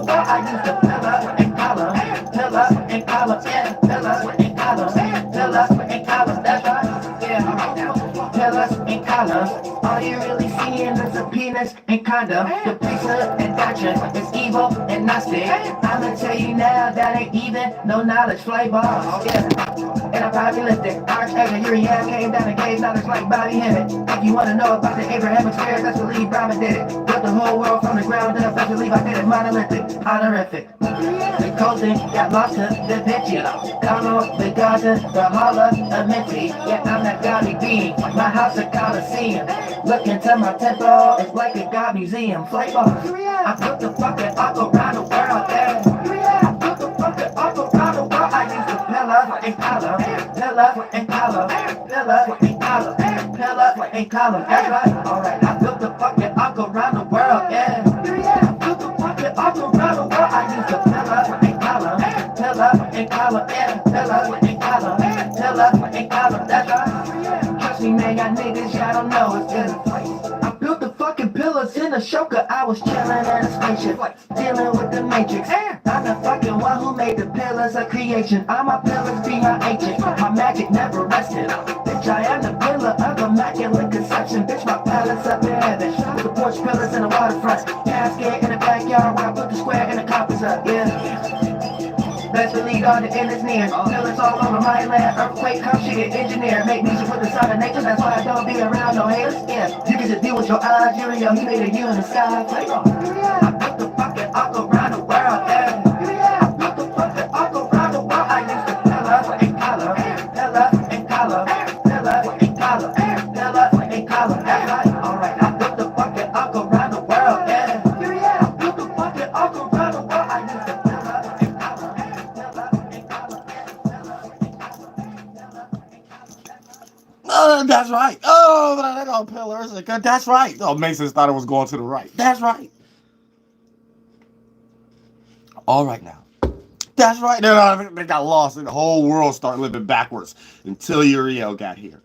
world, I use the pillar and collar, yeah, pillar and collar, that's right, yeah, pillars and collars. All you really seeing is a penis and condom. The priesthood and doctrine is evil and Gnostic. I'ma tell you now, that ain't even no knowledge flavor, yeah. And I'm probably lifted. Archangel Uriel came down and gave knowledge like Bobby Hemmett. If you wanna know about the Abrahamic spirit, that's believe Brahma did it. Built the whole world from the ground up, that's believe I did it. Monolithic, honorific. The Colton got lost to Da Vinci. Carlo, the garden, the hall of Amenti. Yeah, I'm that godly being. My house a coliseum. Look into my temple, it's like a god museum. Flavor, I put the fucking arc around the world, yeah. I put the fucking arc around the world. I use the pillar and collar, pillar and collar, pillar and collar, pillar and collar. That's right, alright. I built the fucking arc around the world, yeah. I built the fucking arc around the world. I use the pillar and collar, pillar and collar, yeah. Pillar and collar, pillar and collar. That's right. Trust me, man, y'all niggas, y'all don't know it's in a place. I built the fucking pillars in a Shoka. I was chilling in a spaceship, dealing with the Matrix. I'm the fucking one who made the pillars of creation. All my pillars be my ancient. My magic never rested. Bitch, I am the pillar of immaculate conception. Bitch, my palace up in heaven. With the porch pillars in the waterfront. Cascade in the backyard where I put the square and the compass up, yeah. Best believe all the end is near. Pillars all over my land. Earthquake, come shit, engineer. Make music with the sound of nature. That's why I don't be around no haters. Yeah, you can just deal with your eyes. You're real. He made a you in the sky. Play on. I built the fucking arc around the world. Yeah. I built the fucking arc around the world. I used the pillar and collar, pillar and collar, pillar and collar, pillar and collar. That's right. Alright, I built the fucking arc around the world. Yeah. I built the fucking arc around the world. I used the that's right. Oh, that on pillars. That's right. Oh, Masons thought it was going to the right. That's right. All right now. That's right. They got lost and the whole world started living backwards until Uriel got here.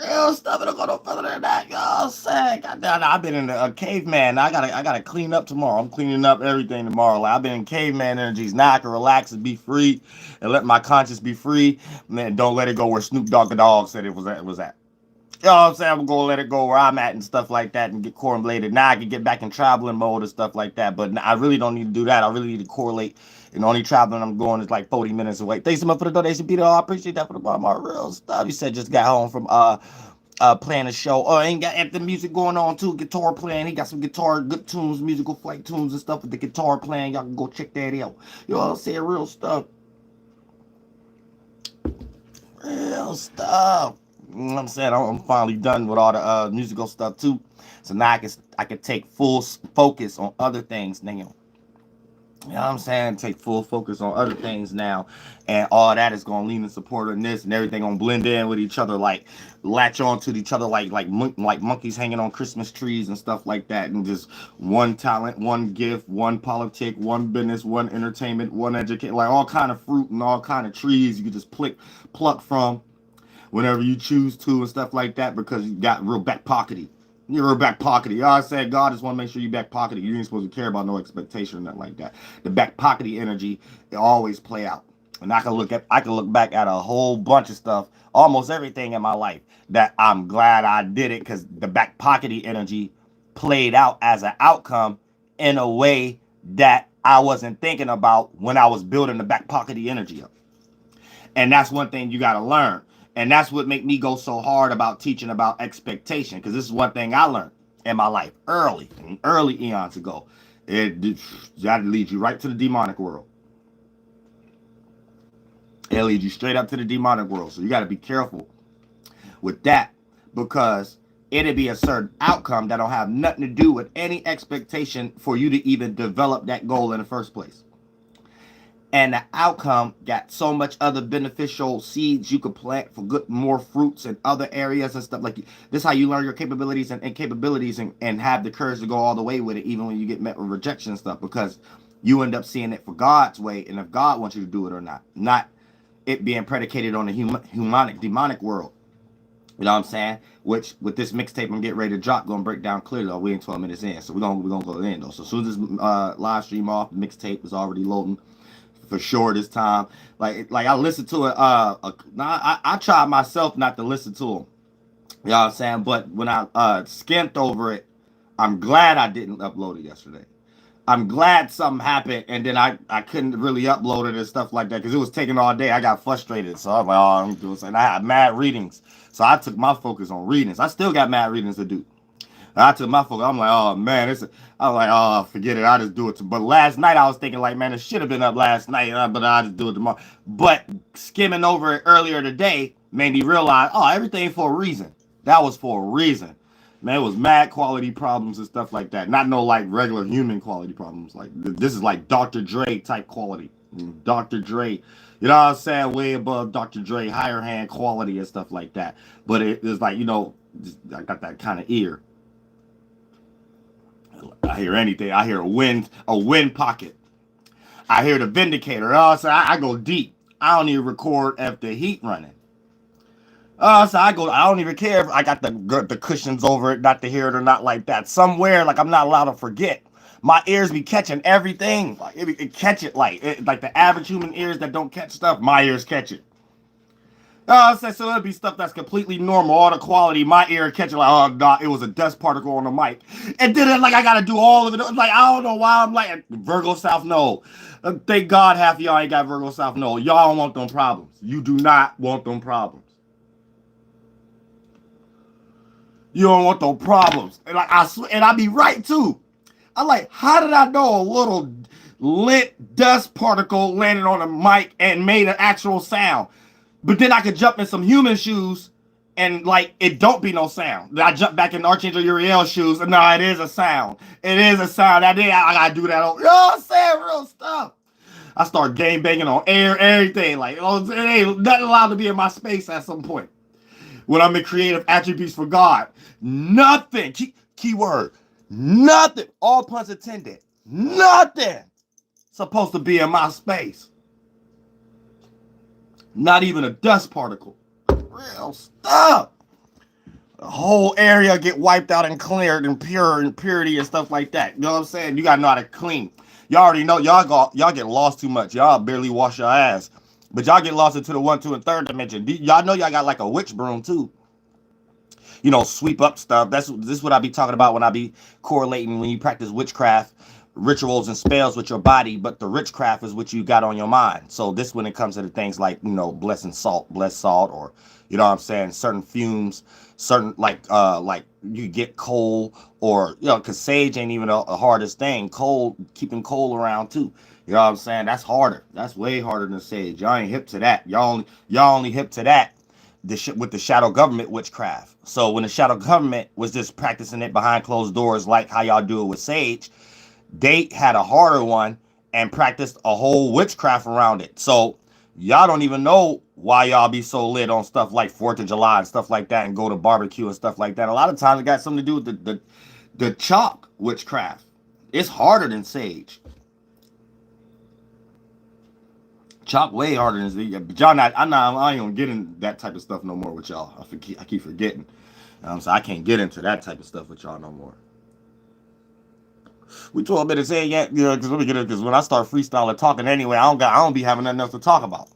Real stuff. It'll go no further than that. Y'all say, I've been in a caveman. I gotta clean up tomorrow. I'm cleaning up everything tomorrow. Like, I've been in caveman energies. Now I can relax and be free and let my conscience be free. Man, don't let it go where Snoop Dogg said it was at. You know what I'm saying? I'm going to let it go where I'm at and stuff like that and get correlated. Now I can get back in traveling mode and stuff like that. But I really don't need to do that. I really need to correlate. And the only traveling I'm going is like 40 minutes away. Thanks so much for the donation, Peter. I appreciate that for the bottom of my real stuff. You said just got home from playing a show. Oh, and got the music going on too. Guitar playing. He got some guitar, good tunes, musical flight tunes and stuff with the guitar playing. Y'all can go check that out. You know what I'm saying? Real stuff. Real stuff. You know what I'm saying? I'm finally done with all the musical stuff too. So now I can take full focus on other things now. You know what I'm saying? Take full focus on other things now. And all that is going to lean and support on this and everything going to blend in with each other, like latch on to each other like monkeys hanging on Christmas trees and stuff like that. And just one talent, one gift, one politic, one business, one entertainment, one education, like all kind of fruit and all kind of trees you can just pluck from whenever you choose to and stuff like that, because you got real back pockety. You're real back pockety. You know what I said? God just want to make sure you back pockety. You ain't supposed to care about no expectation or nothing like that. The back pockety energy, it always play out. And I can look back at a whole bunch of stuff, almost everything in my life, that I'm glad I did it, because the back pockety energy played out as an outcome in a way that I wasn't thinking about when I was building the back pockety energy up. And that's one thing you got to learn. And that's what made me go so hard about teaching about expectation, because this is one thing I learned in my life early eons ago. That leads you right to the demonic world. It leads you straight up to the demonic world. So you got to be careful with that, because it'll be a certain outcome that don't have nothing to do with any expectation for you to even develop that goal in the first place. And the outcome got so much other beneficial seeds you could plant for good, more fruits in other areas and stuff like that. This is how you learn your capabilities and capabilities and have the courage to go all the way with it, even when you get met with rejection and stuff, because you end up seeing it for God's way, and if God wants you to do it or not it being predicated on the demonic world. You know what I'm saying? Which with this mixtape I'm getting ready to drop, gonna break down clearly. We ain't 12 minutes in, so we're gonna go in though. So as soon as this live stream off, the mixtape is already loading for sure this time. Like I listened to it. I tried myself not to listen to them. You know what I'm saying? But when I skimmed over it, I'm glad I didn't upload it yesterday. I'm glad something happened, and then I couldn't really upload it and stuff like that because it was taking all day. I got frustrated, so I was like, oh, I'm doing something. I had mad readings, so I took my focus on readings. I still got mad readings to do. I took my focus. I'm like, oh man, I'm like, oh, forget it. I just do it. But last night I was thinking like, man, it should have been up last night, but I just do it tomorrow. But skimming over it earlier today made me realize, oh, everything for a reason. That was for a reason. Man, it was mad quality problems and stuff like that. Not no like regular human quality problems. Like this is like Dr. Dre type quality. Dr. Dre, you know what I'm saying? Way above Dr. Dre, higher hand quality and stuff like that. But it's like, I got that kind of ear. I hear anything. I hear a wind pocket. I hear the Vindicator. So I go deep. I don't even record if the heat running. So I don't even care if I got the cushions over it, not to hear it or not like that. Somewhere, like I'm not allowed to forget. My ears be catching everything. Like it catch it like the average human ears that don't catch stuff. My ears catch it. So it'd be stuff that's completely normal, all the quality. My ear catching like, oh no, it was a dust particle on the mic, and then like I gotta do all of it. Like I don't know why I'm like Virgo South Node. Thank God half of y'all ain't got Virgo South Node. Y'all don't want them problems. You do not want them problems. You don't want those problems. And like I be right too. I'm like, how did I know a little lit dust particle landed on a mic and made an actual sound? But then I could jump in some human shoes and like it don't be no sound. Then I jump back in Archangel Uriel's shoes and no, it is a sound. It is a sound. I gotta do that. You know what I'm saying? Real stuff. I start game banging on air, everything. Like, it ain't nothing allowed to be in my space at some point. When I'm in creative attributes for God. Nothing. Keyword. Nothing. All puns intended. Nothing supposed to be in my space. Not even a dust particle. Real stuff. The whole area get wiped out and cleared and purity and stuff like that. You know what I'm saying? You gotta know how to clean. Y'all already know y'all get lost too much. Y'all barely wash your ass. But y'all get lost into the 1, 2, and 3rd dimension. Y'all know y'all got like a witch broom too. Sweep up stuff. This is what I be talking about when I be correlating when you practice witchcraft, rituals and spells with your body, but the witchcraft is what you got on your mind. So this when it comes to the things like, blessed salt, or you know what I'm saying, certain fumes, certain like you get coal or because sage ain't even the hardest thing. Keeping coal around too. You know what I'm saying? That's harder. That's way harder than sage. Y'all ain't hip to that. Y'all only hip to that with the shadow government witchcraft. So when the shadow government was just practicing it behind closed doors, like how y'all do it with sage, they had a harder one and practiced a whole witchcraft around it. So y'all don't even know why y'all be so lit on stuff like 4th of July and stuff like that and go to barbecue and stuff like that. A lot of times it got something to do with the chalk witchcraft. It's harder than sage. Chalk way harder than sage. But y'all I ain't gonna get into that type of stuff no more with y'all. I keep forgetting. So I can't get into that type of stuff with y'all no more. We 12 minutes in yet, because let me get it. Because when I start freestyling talking anyway, I don't be having nothing else to talk about.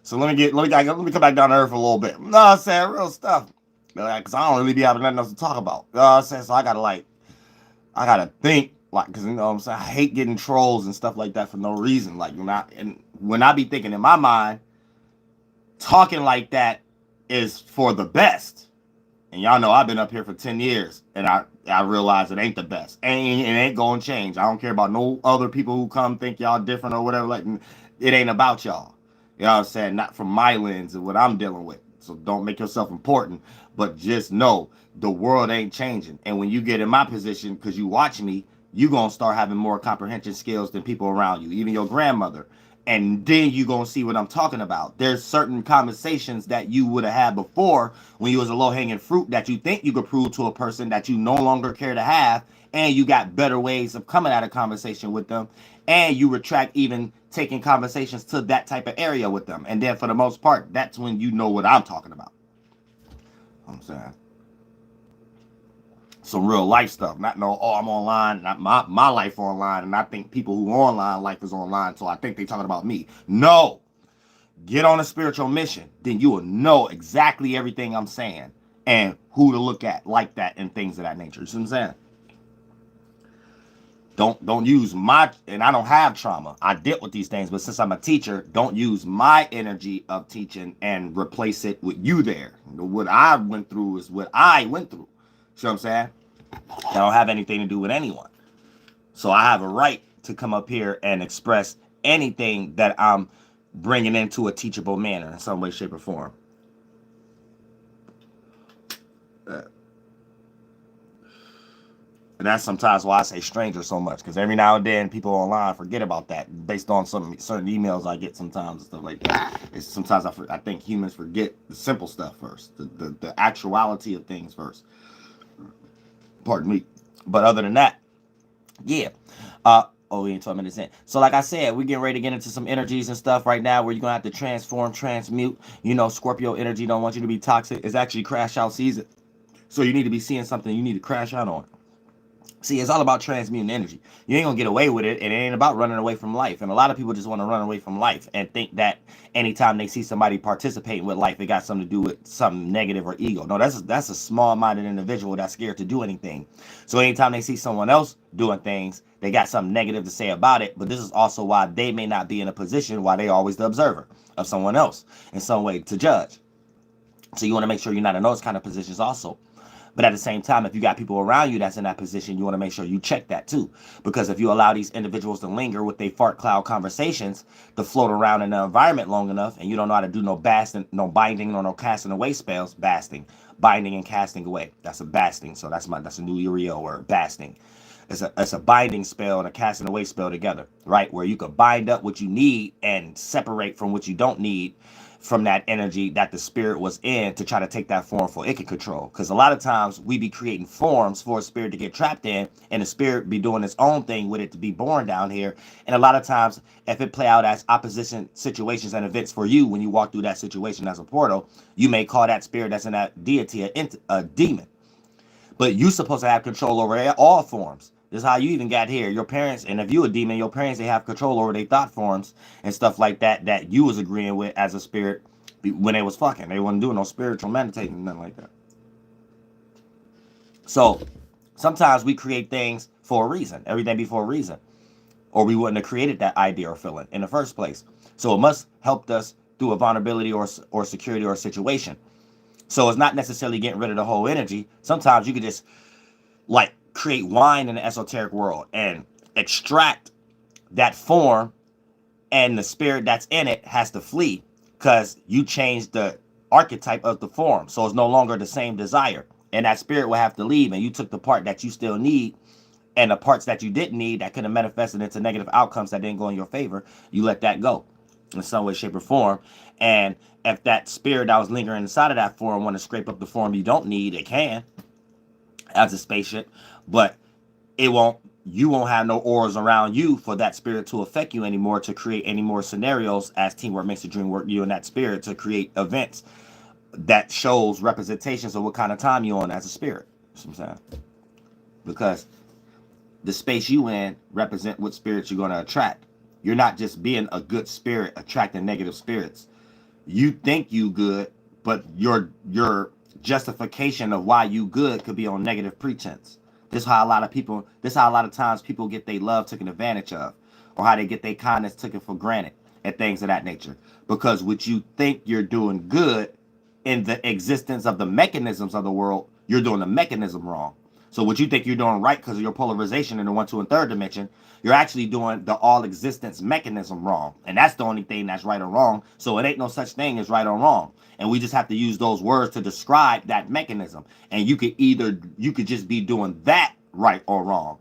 So let me come back down to earth a little bit. No, I'm saying real stuff. Because I don't really be having nothing else to talk about. You know what I'm saying? So I gotta think, because you know what I'm saying. I hate getting trolls and stuff like that for no reason. Like when I be thinking in my mind, talking like that is for the best. And y'all know I've been up here for 10 years, and I realize it ain't the best. It ain't gonna change. I don't care about no other people who come think y'all different or whatever. Like, it ain't about y'all. You know what I'm saying? Not from my lens of what I'm dealing with. So don't make yourself important, but just know the world ain't changing. And when you get in my position, because you watch me, you gonna start having more comprehension skills than people around you, even your grandmother. And then you gonna see what I'm talking about. There's certain conversations that you would have had before when you was a low-hanging fruit that you think you could prove to a person that you no longer care to have, and you got better ways of coming at a conversation with them, and you retract even taking conversations to that type of area with them. And then for the most part, that's when you know what I'm talking about. I'm saying some real life stuff. Not no, oh, I'm online, not my life online, and I think people who are online life is online, so I think they talking about me. No. Get on a spiritual mission, then you will know exactly everything I'm saying and who to look at like that and things of that nature. You see what I'm saying? Don't use my, and I don't have trauma. I dealt with these things, but since I'm a teacher, don't use my energy of teaching and replace it with you there. What I went through is what I went through. See what I'm saying? I don't have anything to do with anyone. So I have a right to come up here and express anything that I'm bringing into a teachable manner in some way, shape, or form. And that's sometimes why I say stranger so much, because every now and then people online forget about that based on some certain emails I get sometimes and stuff like that. It's sometimes I think humans forget the simple stuff first, the actuality of things first. Pardon me. But other than that, yeah. We ain't 12 minutes in. So like I said, we're getting ready to get into some energies and stuff right now where you're going to have to transform, transmute. You know, Scorpio energy don't want you to be toxic. It's actually crash out season. So you need to be seeing something you need to crash out on. See, it's all about transmuting energy. You ain't gonna get away with it, and it ain't about running away from life. And a lot of people just want to run away from life and think that anytime they see somebody participating with life, it got something to do with something negative or ego. No, that's a small-minded individual that's scared to do anything. So anytime they see someone else doing things, they got something negative to say about it. But this is also why they may not be in a position why they always the observer of someone else in some way to judge. So you want to make sure you're not in those kind of positions also. But at the same time, if you got people around you that's in that position, you want to make sure you check that too. Because if you allow these individuals to linger with their fart cloud conversations to float around in the environment long enough, and you don't know how to do no basting, no binding, or no casting away spells, basting, binding and casting away. That's a basting. So that's a new Uriel word, basting. It's a binding spell and a casting away spell together, right? Where you could bind up what you need and separate from what you don't need from that energy that the spirit was in to try to take that form for it can control. Because a lot of times we be creating forms for a spirit to get trapped in, and the spirit be doing its own thing with it to be born down here. And a lot of times, if it play out as opposition situations and events for you when you walk through that situation as a portal, you may call that spirit that's in that deity a demon. But you supposed to have control over all forms. This is how you even got here. Your parents, and if you a demon, your parents, they have control over their thought forms and stuff like that that you was agreeing with as a spirit when they was fucking. They wasn't doing no spiritual meditating, nothing like that. So sometimes we create things for a reason. Everything be for a reason. Or we wouldn't have created that idea or feeling in the first place. So it must help us through a vulnerability or security or a situation. So it's not necessarily getting rid of the whole energy. Sometimes you could just like create wine in the esoteric world and extract that form, and the spirit that's in it has to flee because you changed the archetype of the form. So it's no longer the same desire. And that spirit will have to leave, and you took the part that you still need, and the parts that you didn't need that could have manifested into negative outcomes that didn't go in your favor, you let that go in some way, shape, or form. And if that spirit that was lingering inside of that form want to scrape up the form you don't need, it can as a spaceship, but you won't have no auras around you for that spirit to affect you anymore, to create any more scenarios as teamwork makes the dream work, you and that spirit to create events that shows representations of what kind of time you're on as a spirit. You know what I'm saying? Because the space you in represent what spirits you're going to attract. You're not just being a good spirit attracting negative spirits. You think you good, but your justification of why you good could be on negative pretense. This is how a lot of times people get their love taken advantage of, or how they get their kindness taken for granted and things of that nature. Because what you think you're doing good in the existence of the mechanisms of the world, you're doing the mechanism wrong. So what you think you're doing right because of your polarization in the 1, 2, and 3rd dimension, you're actually doing the all existence mechanism wrong. And that's the only thing that's right or wrong. So it ain't no such thing as right or wrong. And we just have to use those words to describe that mechanism. And you could just be doing that right or wrong.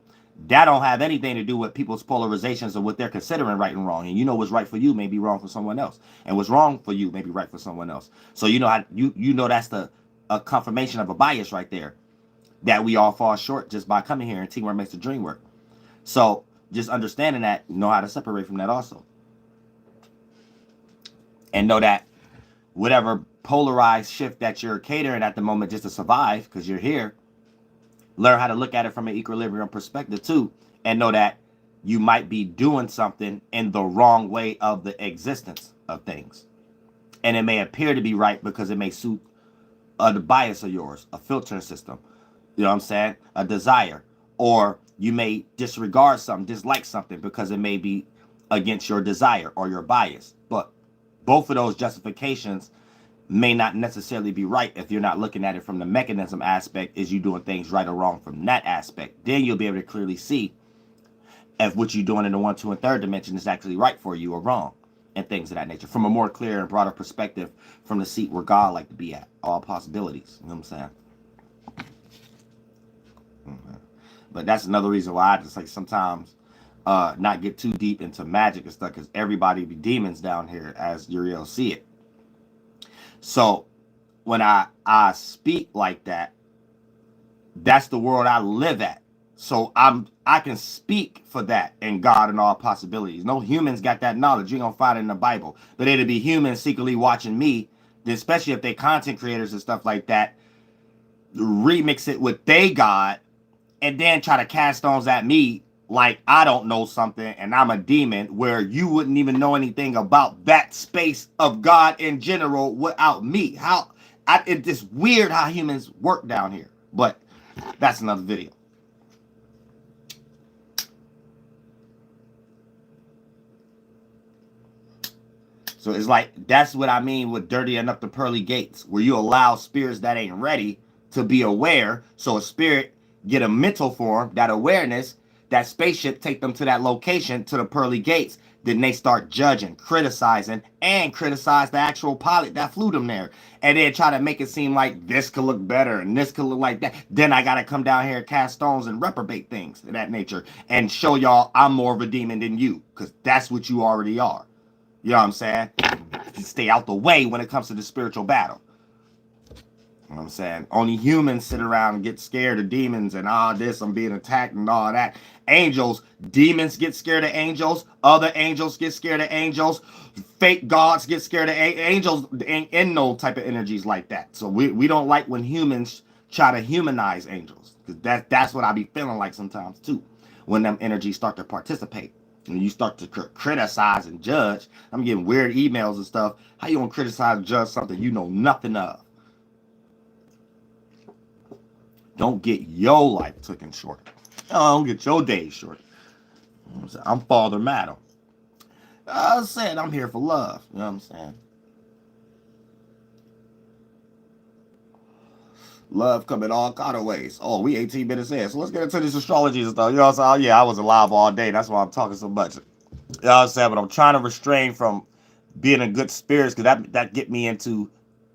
That don't have anything to do with people's polarizations or what they're considering right and wrong. And you know what's right for you may be wrong for someone else. And what's wrong for you may be right for someone else. So you know how you know that's a confirmation of a bias right there. That we all fall short just by coming here, and teamwork makes the dream work. So just understanding that, know how to separate from that also. And know that whatever polarized shift that you're catering at the moment just to survive because you're here. Learn how to look at it from an equilibrium perspective too, and know that you might be doing something in the wrong way of the existence of things. And it may appear to be right because it may suit the bias of yours, a filtering system, you know what I'm saying, a desire. Or you may disregard something, dislike something because it may be against your desire or your bias. But both of those justifications may not necessarily be right if you're not looking at it from the mechanism aspect. Is you doing things right or wrong from that aspect? Then you'll be able to clearly see if what you're doing in the 1, 2, and 3rd dimension is actually right for you or wrong, and things of that nature, from a more clear and broader perspective, from the seat where God like to be at. All possibilities, you know what I'm saying? But that's another reason why I just like sometimes not get too deep into magic and stuff, because everybody be demons down here as Uriel see it. So when I speak like that, that's the world I live at. So I can speak for that and God and all possibilities. No humans got that knowledge. You ain't gonna find it in the Bible. But it'll be humans secretly watching me, especially if they content creators and stuff like that, remix it with they God, and then try to cast stones at me like I don't know something and I'm a demon, where you wouldn't even know anything about that space of God in general without me. It's just weird how humans work down here. But that's another video. So it's like, that's what I mean with dirtying up the pearly gates, where you allow spirits that ain't ready to be aware. So a spirit get a mental form, that awareness, that spaceship take them to that location, to the pearly gates. Then they start judging, criticizing, and criticize the actual pilot that flew them there. And then try to make it seem like this could look better and this could look like that. Then I got to come down here and cast stones and reprobate things of that nature and show y'all I'm more of a demon than you, because that's what you already are. You know what I'm saying? Stay out the way when it comes to the spiritual battle. You know what I'm saying? Only humans sit around and get scared of demons and all this, I'm being attacked and all that. Angels, demons get scared of angels. Other angels get scared of angels. Fake gods get scared of angels. Ain't in no type of energies like that. So we don't like when humans try to humanize angels. Because that's what I be feeling like sometimes too, when them energies start to participate. When you start to criticize and judge, I'm getting weird emails and stuff. How you gonna criticize and judge something you know nothing of? Don't get your life taken short. Don't get your days short. I'm Father Madam. I said I'm here for love. You know what I'm saying? Love come in all kind of ways. Oh, we 18 minutes in. So let's get into this astrology and stuff. You know what I'm saying? Yeah, I was alive all day. That's why I'm talking so much. You know what I'm saying? But I'm trying to restrain from being in good spirits, because that get me into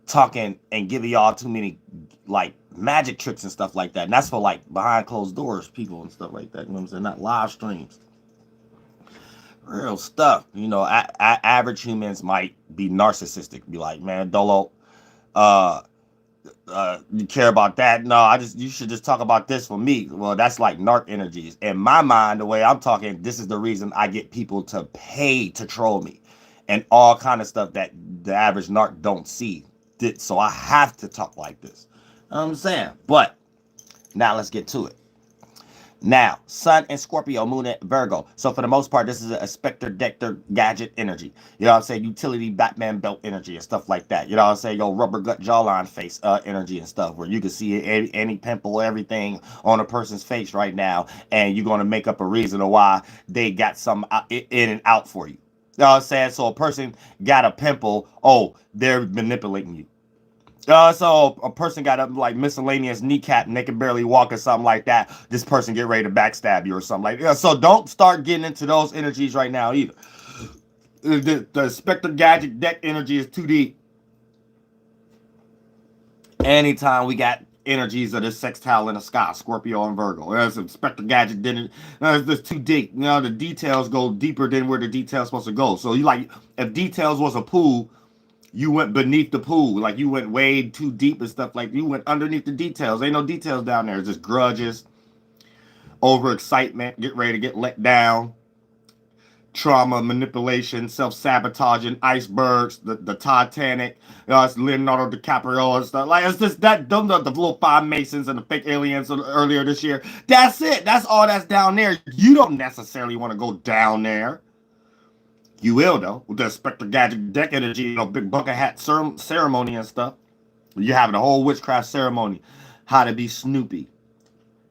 talking and giving y'all too many like magic tricks and stuff like that. And that's for like behind closed doors people and stuff like that. You know what I'm saying? Not live streams. Real stuff. You know, average humans might be narcissistic. Be like, man, Dolo, you care about that? No, you should just talk about this for me. Well, that's like narc energies. In my mind, the way I'm talking, this is the reason I get people to pay to troll me and all kind of stuff that the average narc don't see. So I have to talk like this. You know what I'm saying? But now let's get to it. Now, Sun in Scorpio, Moon in Virgo. So for the most part, this is a Spectre, Dector, gadget energy. You know what I'm saying? Utility, Batman belt energy and stuff like that. You know what I'm saying? Yo, rubber gut jawline face energy and stuff, where you can see any pimple, everything on a person's face right now, and you're going to make up a reason why they got some in and out for you. You know what I'm saying? So a person got a pimple, oh, they're manipulating you. So a person got a like miscellaneous kneecap and they can barely walk or something like that. This person get ready to backstab you or something like that. So don't start getting into those energies right now either. The Spectre Gadget deck energy is too deep. Anytime we got energies of the sextile in the sky, Scorpio and Virgo. There's a Spectre Gadget didn't. It's too deep. You know, the details go deeper than where the details supposed to go. So you like, if details was a pool, you went beneath the pool, like you went way too deep and stuff. Like you went underneath the details. Ain't no details down there. It's just grudges, overexcitement, get ready to get let down, trauma, manipulation, self-sabotaging, icebergs, the Titanic, it's Leonardo DiCaprio and stuff. Like, it's just that, them the little five Masons and the fake aliens earlier this year. That's it. That's all that's down there. You don't necessarily want to go down there. You will, though, with the Spectre Gadget deck energy, big bucket hat ceremony and stuff. You having a whole witchcraft ceremony. How to be Snoopy.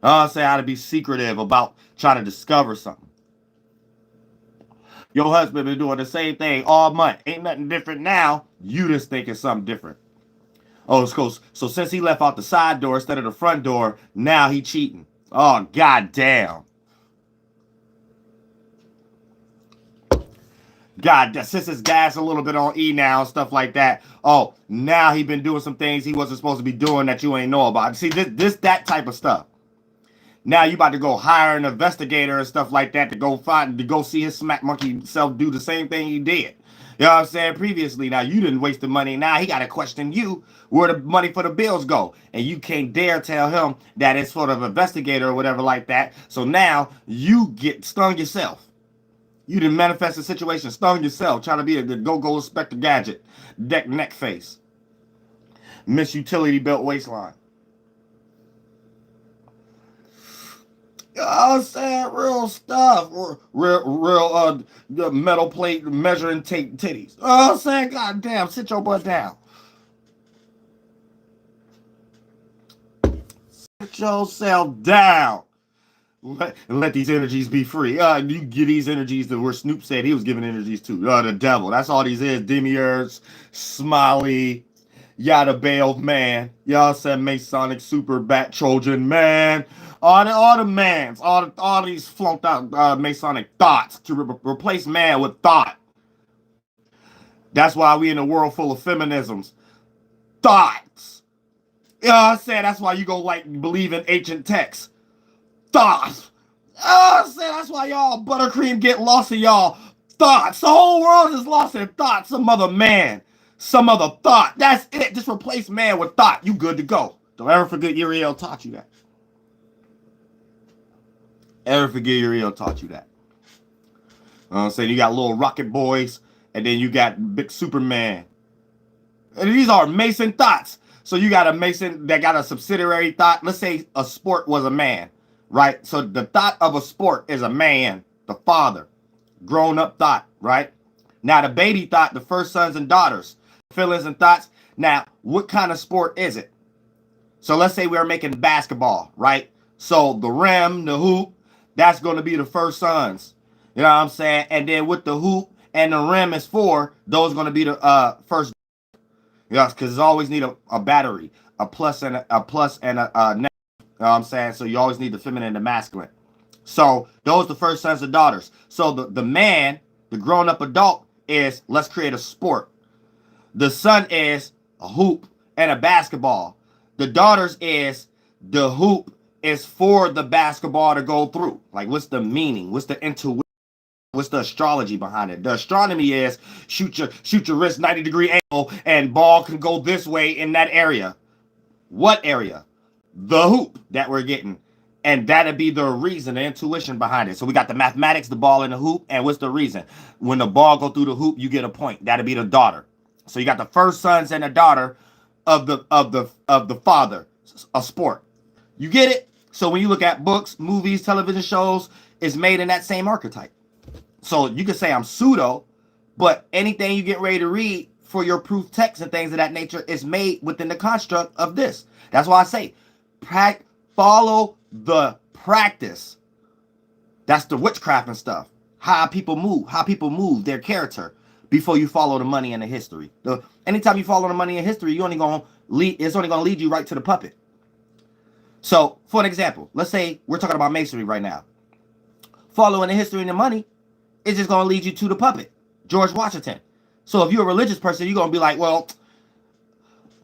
Say how to be secretive about trying to discover something. Your husband been doing the same thing all month. Ain't nothing different now. You just thinking something different. Oh, so since he left out the side door instead of the front door, now he cheating. Oh, goddamn. God, since his gas a little bit on E now, stuff like that. Oh, now he been doing some things he wasn't supposed to be doing that you ain't know about. See, that type of stuff. Now you about to go hire an investigator and stuff like that to go see his smack monkey self do the same thing he did. You know what I'm saying? Previously, now you didn't waste the money. Now he got to question you where the money for the bills go. And you can't dare tell him that it's for the investigator or whatever like that. So now you get stung yourself. You didn't manifest the situation, stung yourself, trying to be the go-go Spectre Gadget, neck face, Miss Utility Belt waistline. You know what I'm saying? Real stuff. Real metal plate measuring tape titties. You know what I'm saying? God damn, sit your butt down. Sit yourself down. Let these energies be free. You give these energies to where Snoop said he was giving energies to. The devil. That's all these is. Demiurge, Smiley, Yada Bale man. Y'all said Masonic Super Bat Trojan man. All the mans. All these flunked out Masonic thoughts to replace man with thought. That's why we in a world full of feminisms. Thoughts. You know what I'm saying? That's why you go believe in ancient texts. Thoughts. Oh, that's why y'all buttercream get lost in y'all thoughts. The whole world is lost in thoughts. Some other man, some other thought. That's it. Just replace man with thought. You good to go. Don't ever forget Uriel taught you that. Ever forget Uriel taught you that. I'm saying you got little rocket boys, and then you got big Superman. And these are Mason thoughts. So you got a Mason that got a subsidiary thought. Let's say a sport was a man. Right? So the thought of a sport is a man, the father, grown up thought, right? Now the baby thought, the first sons and daughters, feelings and thoughts. Now, what kind of sport is it? So let's say we're making basketball, right? So the rim, the hoop, that's going to be the first sons. You know what I'm saying? And then with the hoop and the rim is 4, those are going to be the first. Yes, because you always need a battery, a plus and a negative. You know what I'm saying? So you always need the feminine and the masculine. So those are the first sons and daughters. So the man, the grown-up adult, is let's create a sport. The son is a hoop and a basketball. The daughters is the hoop is for the basketball to go through. Like, what's the meaning? What's the intuition? What's the astrology behind it? The astronomy is shoot your wrist 90-degree angle and ball can go this way in that area. What area? The hoop that we're getting. And that'd be the reason, the intuition behind it. So we got the mathematics, the ball and the hoop. And what's the reason? When the ball go through the hoop, you get a point. That'd be the daughter. So you got the first sons and the daughter of the father, a sport. You get it? So when you look at books, movies, television shows, it's made in that same archetype. So you can say I'm pseudo, but anything you get ready to read for your proof text and things of that nature is made within the construct of this. That's why I say follow the practice. That's the witchcraft and stuff. How people move their character before you follow the money and the history. Anytime you follow the money and history, it's only gonna lead you right to the puppet. So, for an example, let's say we're talking about masonry right now. Following the history and the money is just gonna lead you to the puppet, George Washington. So if you're a religious person, you're gonna be like, well,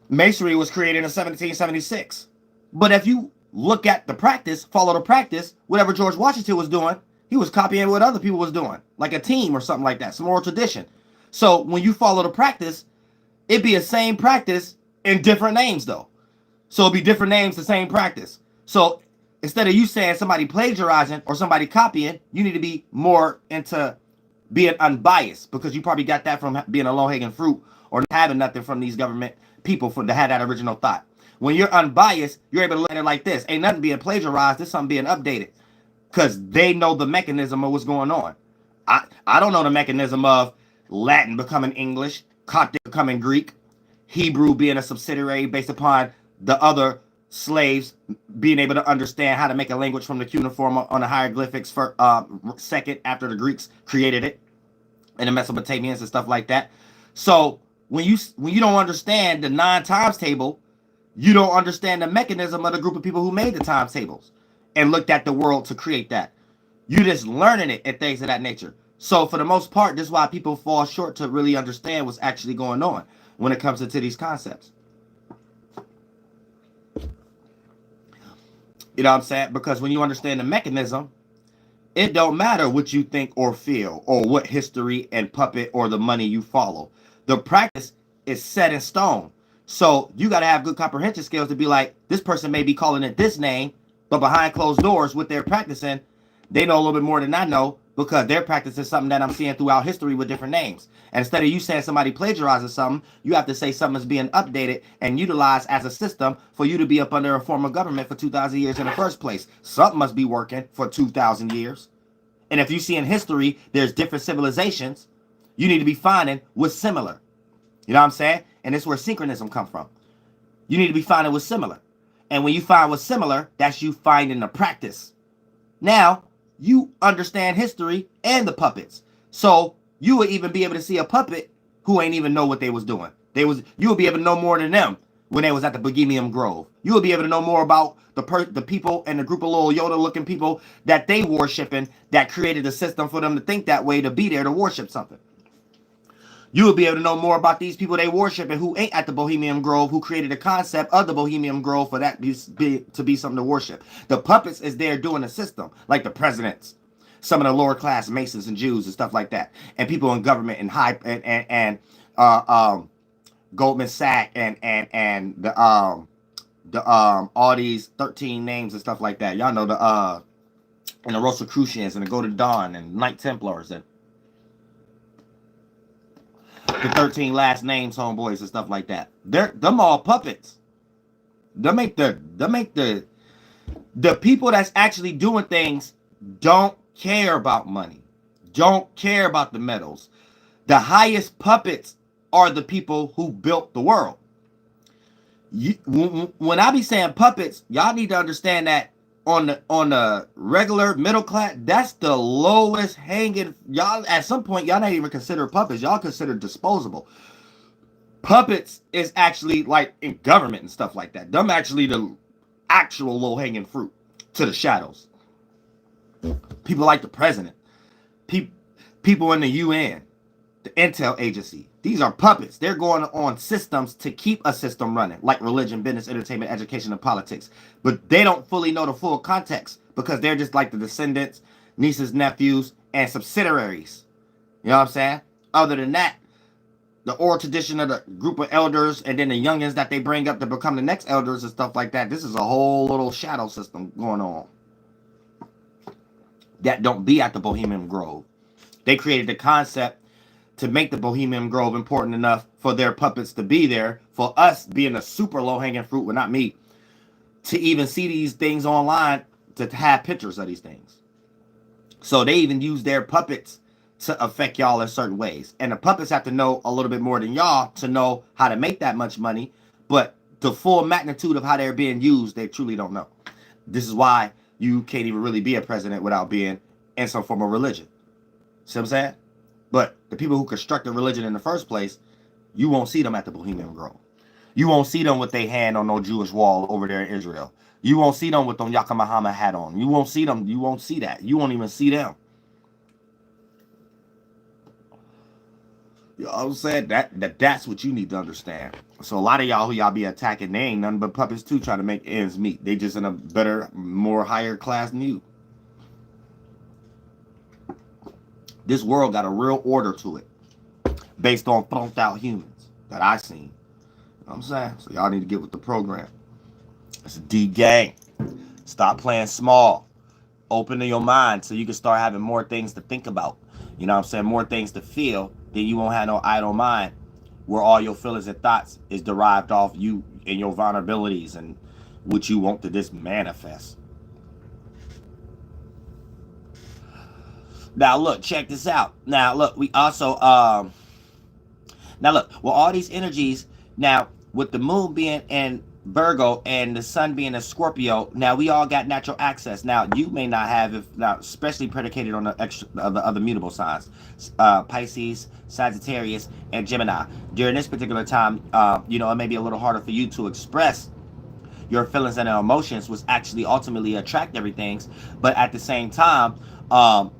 masonry was created in 1776. But if you look at the practice, follow the practice, whatever George Washington was doing, he was copying what other people was doing, like a team or something like that, some oral tradition. So when you follow the practice, it'd be the same practice in different names though. So it'd be different names, the same practice. So instead of you saying somebody plagiarizing or somebody copying, you need to be more into being unbiased, because you probably got that from being a low-hanging fruit or having nothing from these government people that had that original thought. When you're unbiased, you're able to look at it like this. Ain't nothing being plagiarized. There's something being updated because they know the mechanism of what's going on. I don't know the mechanism of Latin becoming English, Coptic becoming Greek, Hebrew being a subsidiary based upon the other slaves being able to understand how to make a language from the cuneiform on the hieroglyphics for second after the Greeks created it, and the Mesopotamians and stuff like that. So when you don't understand the 9 times table, you don't understand the mechanism of the group of people who made the times tables and looked at the world to create that. You just learning it and things of that nature. So for the most part, this is why people fall short to really understand what's actually going on when it comes into these concepts. You know what I'm saying? Because when you understand the mechanism, it don't matter what you think or feel or what history and puppet or the money you follow. The practice is set in stone. So you got to have good comprehension skills to be like, this person may be calling it this name, but behind closed doors, what they're practicing, they know a little bit more than I know, because their practice is something that I'm seeing throughout history with different names. And instead of you saying somebody plagiarizing something, you have to say something is being updated and utilized as a system for you to be up under a form of government for 2,000 years in the first place. Something must be working for 2,000 years. And if you see in history, there's different civilizations, you need to be finding what's similar. You know what I'm saying? And this is where synchronism comes from. You need to be finding what's similar. And when you find what's similar, that's you finding the practice. Now, you understand history and the puppets. So you would even be able to see a puppet who ain't even know what they was doing. You would be able to know more than them when they was at the Bohemian Grove. You would be able to know more about the people and the group of little Yoda-looking people that they worshiping that created a system for them to think that way, to be there to worship something. You will be able to know more about these people they worship and who ain't at the Bohemian Grove, who created the concept of the Bohemian Grove for that to be something to worship. The puppets is there doing the system, like the presidents, some of the lower class Masons and Jews and stuff like that, and people in government and high and Goldman Sachs and the all these 13 names and stuff like that. Y'all know and the Rosicrucians and the Golden Dawn and Knight Templars and the 13 last names homeboys and stuff like that. Them all puppets. They make the people that's actually doing things don't care about money. Don't care about the medals. The highest puppets are the people who built the world. When I be saying puppets, y'all need to understand that on the regular middle class, that's the lowest hanging. Y'all at some point, y'all not even consider puppets. Y'all consider disposable. Puppets is actually like in government and stuff like that. Them actually the actual low hanging fruit to the shadows. People like the president, people in the UN, the intel agency. These are puppets. They're going on systems to keep a system running, like religion, business, entertainment, education, and politics. But they don't fully know the full context because they're just like the descendants, nieces, nephews, and subsidiaries. You know what I'm saying? Other than that, the oral tradition of the group of elders and then the youngins that they bring up to become the next elders and stuff like that, this is a whole little shadow system going on that don't be at the Bohemian Grove. They created the concept to make the Bohemian Grove important enough for their puppets to be there, for us being a super low-hanging fruit, well, not me, to even see these things online, to have pictures of these things. So they even use their puppets to affect y'all in certain ways. And the puppets have to know a little bit more than y'all to know how to make that much money, but the full magnitude of how they're being used, they truly don't know. This is why you can't even really be a president without being in some form of religion. See what I'm saying? But the people who constructed religion in the first place, you won't see them at the Bohemian Grove. You won't see them with their hand on no Jewish wall over there in Israel. You won't see them with them Yaka Muhammad hat on. You won't see them. You won't see that. You won't even see them. You know what I'm saying? That's what you need to understand. So a lot of y'all who y'all be attacking, they ain't nothing but puppets too, trying to make ends meet. They just in a better, more higher class than you. This world got a real order to it based on flunked out humans that I seen. You know what I'm saying? So y'all need to get with the program. It's a deep game. Stop playing small. Open your mind so you can start having more things to think about. You know what I'm saying? More things to feel, then you won't have no idle mind where all your feelings and thoughts is derived off you and your vulnerabilities and what you want to just manifest. Now look, check this out. Now look, we also now look, well, all these energies now with the moon being in Virgo and the sun being in Scorpio, now we all got natural access. Now you may not have, if now especially predicated on the extra the other mutable signs, Pisces, Sagittarius, and Gemini. During this particular time, you know, it may be a little harder for you to express your feelings and your emotions, which actually ultimately attract everything. But at the same time,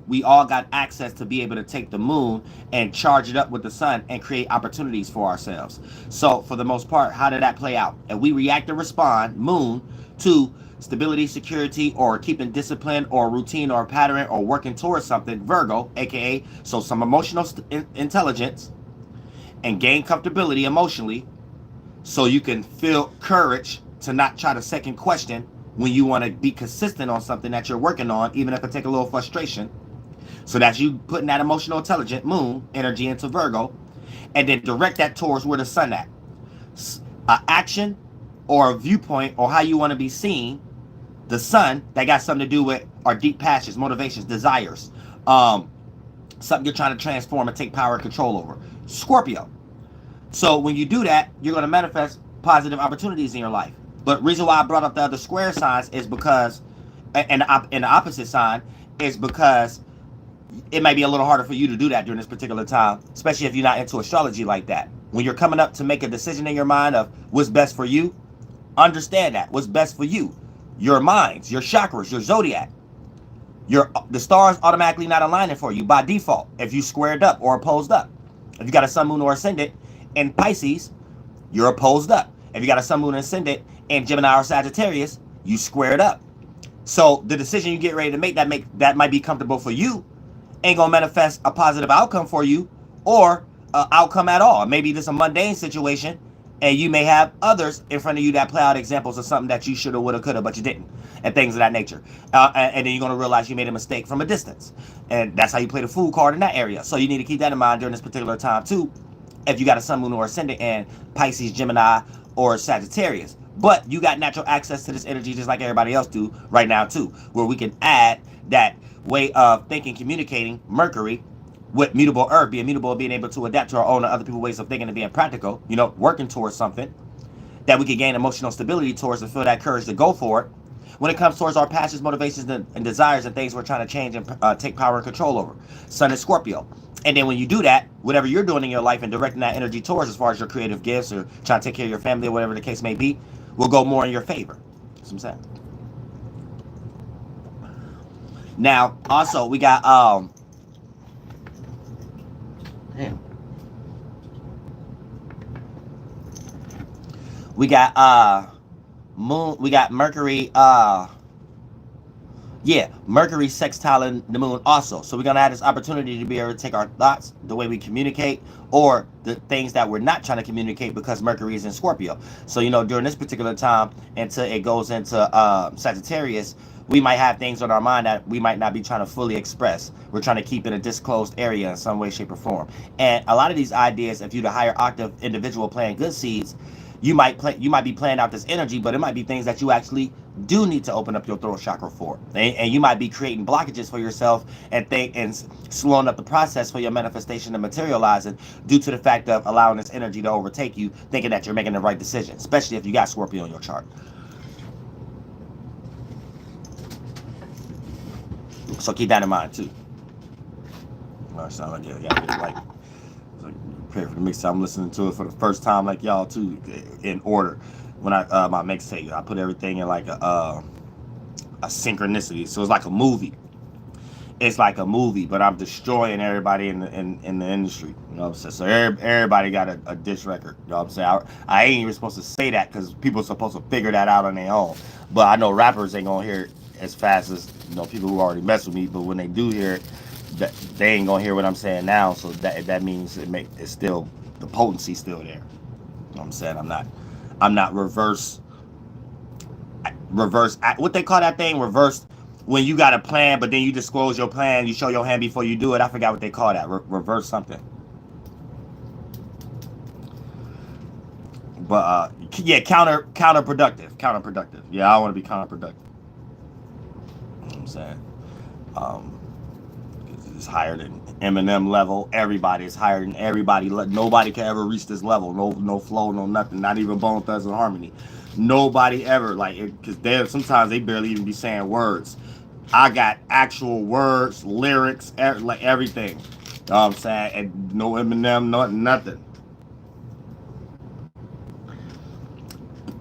we all got access to be able to take the moon and charge it up with the sun and create opportunities for ourselves. So for the most part, how did that play out? And we react and respond, moon, to stability, security, or keeping discipline or routine or pattern or working towards something, Virgo, aka so some emotional intelligence and gain comfortability emotionally so you can feel courage to not try to second question when you want to be consistent on something that you're working on, even if it take a little frustration. So that's you putting that emotional intelligent moon energy into Virgo, and then direct that towards where the sun at. A action or a viewpoint or how you want to be seen. The sun, that got something to do with our deep passions, motivations, desires. Something you're trying to transform and take power and control over. Scorpio. So when you do that, you're going to manifest positive opportunities in your life. But reason why I brought up the other square signs is because, and the opposite sign, is because it might be a little harder for you to do that during this particular time, especially if you're not into astrology like that. When you're coming up to make a decision in your mind of what's best for you, understand that. What's best for you. Your minds, your chakras, your zodiac. The stars automatically not aligning for you by default if you squared up or opposed up. If you got a sun, moon, or ascendant in Pisces, you're opposed up. If you got a sun, moon, and ascendant in Gemini or Sagittarius, you squared up. So the decision you get ready to make that might be comfortable for you ain't gonna manifest a positive outcome for you or outcome at all. Maybe this is a mundane situation, and you may have others in front of you that play out examples of something that you shoulda, woulda, coulda, but you didn't, and things of that nature. And then you're gonna realize you made a mistake from a distance, and that's how you play the fool card in that area. So you need to keep that in mind during this particular time too. If you got a sun, moon, or ascendant in Pisces, Gemini, or Sagittarius. But you got natural access to this energy just like everybody else do right now too, where we can add that way of thinking, communicating, Mercury, with mutable Earth, being mutable, being able to adapt to our own and other people's ways of thinking and being practical, you know, working towards something that we can gain emotional stability towards and feel that courage to go for it. When it comes towards our passions, motivations, and desires and things we're trying to change and take power and control over. Sun is Scorpio. And then when you do that, whatever you're doing in your life and directing that energy towards as far as your creative gifts or trying to take care of your family or whatever the case may be, will go more in your favor. That's what I'm saying. Now, also, we got, damn. We got, moon, we got Mercury, Mercury sextiling the moon also. So we're going to have this opportunity to be able to take our thoughts, the way we communicate, or the things that we're not trying to communicate because Mercury is in Scorpio. So, you know, during this particular time, until it goes into Sagittarius, we might have things on our mind that we might not be trying to fully express. We're trying to keep in a disclosed area in some way, shape, or form. And a lot of these ideas, if you're the higher octave individual playing good seeds, you might be playing out this energy, but it might be things that you actually do need to open up your throat chakra for, and you might be creating blockages for yourself and slowing up the process for your manifestation and materializing due to the fact of allowing this energy to overtake you, thinking that you're making the right decision, especially if you got Scorpio in your chart. So keep that in mind too. I sound like prepare for the mix. I'm listening to it for the first time, like y'all too, in order. When I my mixtape, I put everything in like a synchronicity. So it's like a movie. It's like a movie, but I'm destroying everybody in the industry. You know what I'm saying? So everybody got a diss record. You know what I'm saying? I ain't even supposed to say that because people are supposed to figure that out on their own. But I know rappers ain't gonna hear it as fast as, you know, people who already mess with me. But when they do hear it, that they ain't gonna hear what I'm saying now. So that means it's still, the potency still there. You know what I'm saying? I'm not reverse what they call that thing, reverse when you got a plan, but then you disclose your plan, you show your hand before you do it. I forgot what they call that. Reverse something. But yeah, counterproductive. Yeah, I want to be counterproductive. You know what I'm saying, um, it's higher than Eminem level. Everybody is higher than everybody. Nobody can ever reach this level. No flow, no nothing. Not even Bone Thugs and Harmony. Nobody ever because they sometimes they barely even be saying words. I got actual words, lyrics, like everything. You know what I'm saying? And no Eminem, nothing.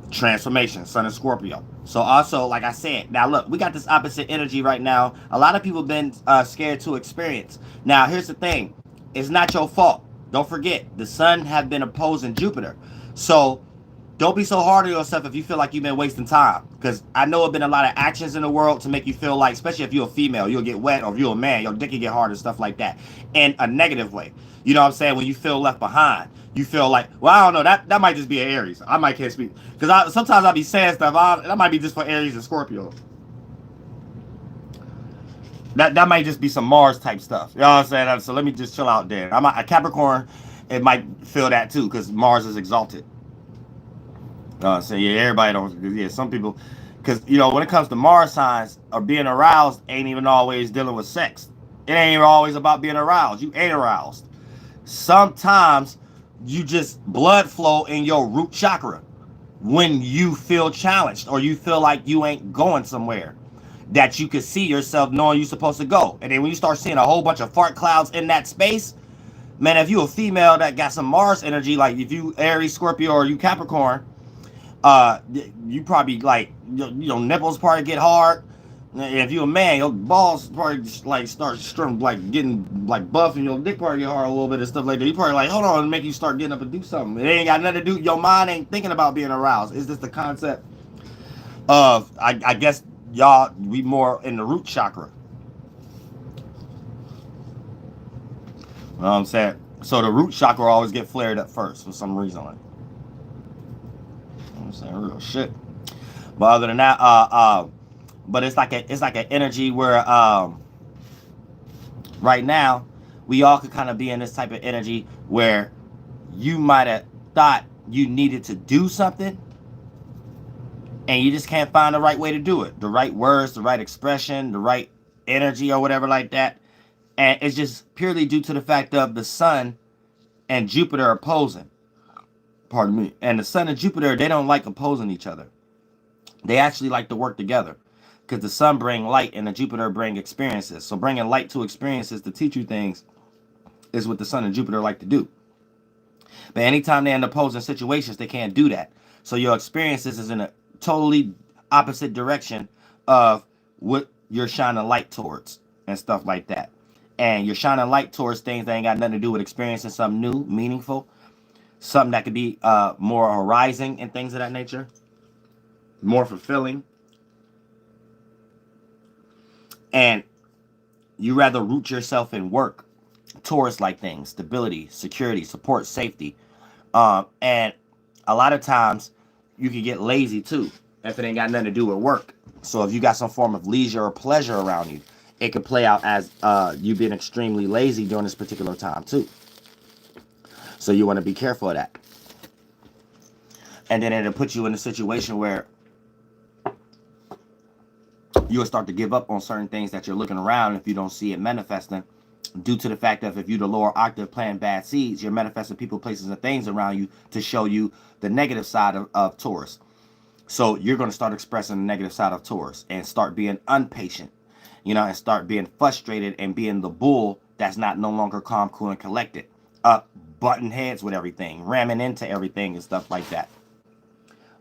Transformation, Sun and Scorpio. So also, like I said, now look, we got this opposite energy right now. A lot of people been scared to experience. Now, here's the thing. It's not your fault. Don't forget, the Sun have been opposing Jupiter. So don't be so hard on yourself if you feel like you've been wasting time. Because I know there have been a lot of actions in the world to make you feel like, especially if you're a female, you'll get wet, or if you're a man, your dick can get hard and stuff like that. In a negative way. You know what I'm saying? When you feel left behind, you feel like, well, I don't know, that might just be an Aries. I might can't speak. Because sometimes I'll be saying stuff, that might be just for Aries and Scorpio. That might just be some Mars type stuff. You know what I'm saying? So let me just chill out there. A Capricorn, it might feel that too, because Mars is exalted. So yeah, everybody don't. Yeah, some people, because when it comes to Mars signs, or being aroused ain't even always dealing with sex. It ain't even always about being aroused. You ain't aroused. Sometimes you just blood flow in your root chakra when you feel challenged, or you feel like you ain't going somewhere that you could see yourself knowing you're supposed to go. And then when you start seeing a whole bunch of fart clouds in that space, man, if you a female that got some Mars energy, like if you Aries, Scorpio, or you Capricorn, you probably like nipples probably get hard. If you a man, your balls probably just like start like getting like buff, and your dick probably get hard a little bit and stuff like that. You probably like, hold on, and make you start getting up and do something. It ain't got nothing to do. Your mind ain't thinking about being aroused. It's just the concept of I guess y'all we more in the root chakra. You know what I'm saying? So the root chakra always get flared up first for some reason. Like, you know what I'm saying? Real shit. But other than that, but it's like an energy where right now we all could kind of be in this type of energy where you might have thought you needed to do something, and you just can't find the right way to do it, the right words, the right expression, the right energy, or whatever like that. And it's just purely due to the fact of the Sun and Jupiter opposing. Pardon me. And the Sun and Jupiter, they don't like opposing each other. They actually like to work together, because the Sun bring light and the Jupiter bring experiences. So bringing light to experiences to teach you things is what the Sun and Jupiter like to do. But anytime they're in opposing situations, they can't do that. So your experiences is in a totally opposite direction of what you're shining light towards and stuff like that. And you're shining light towards things that ain't got nothing to do with experiencing something new, meaningful, something that could be more arising and things of that nature, more fulfilling. And you rather root yourself in work, Taurus-like things, stability, security, support, safety. And a lot of times you can get lazy too if it ain't got nothing to do with work. So if you got some form of leisure or pleasure around you, it could play out as you being extremely lazy during this particular time too. So you want to be careful of that. And then it'll put you in a situation where you'll start to give up on certain things that you're looking around if you don't see it manifesting, due to the fact that if you're the lower octave planting bad seeds, you're manifesting people, places, and things around you to show you the negative side of Taurus. So you're going to start expressing the negative side of Taurus and start being impatient, and start being frustrated and being the bull that's not no longer calm, cool, and collected. Button heads with everything, ramming into everything and stuff like that.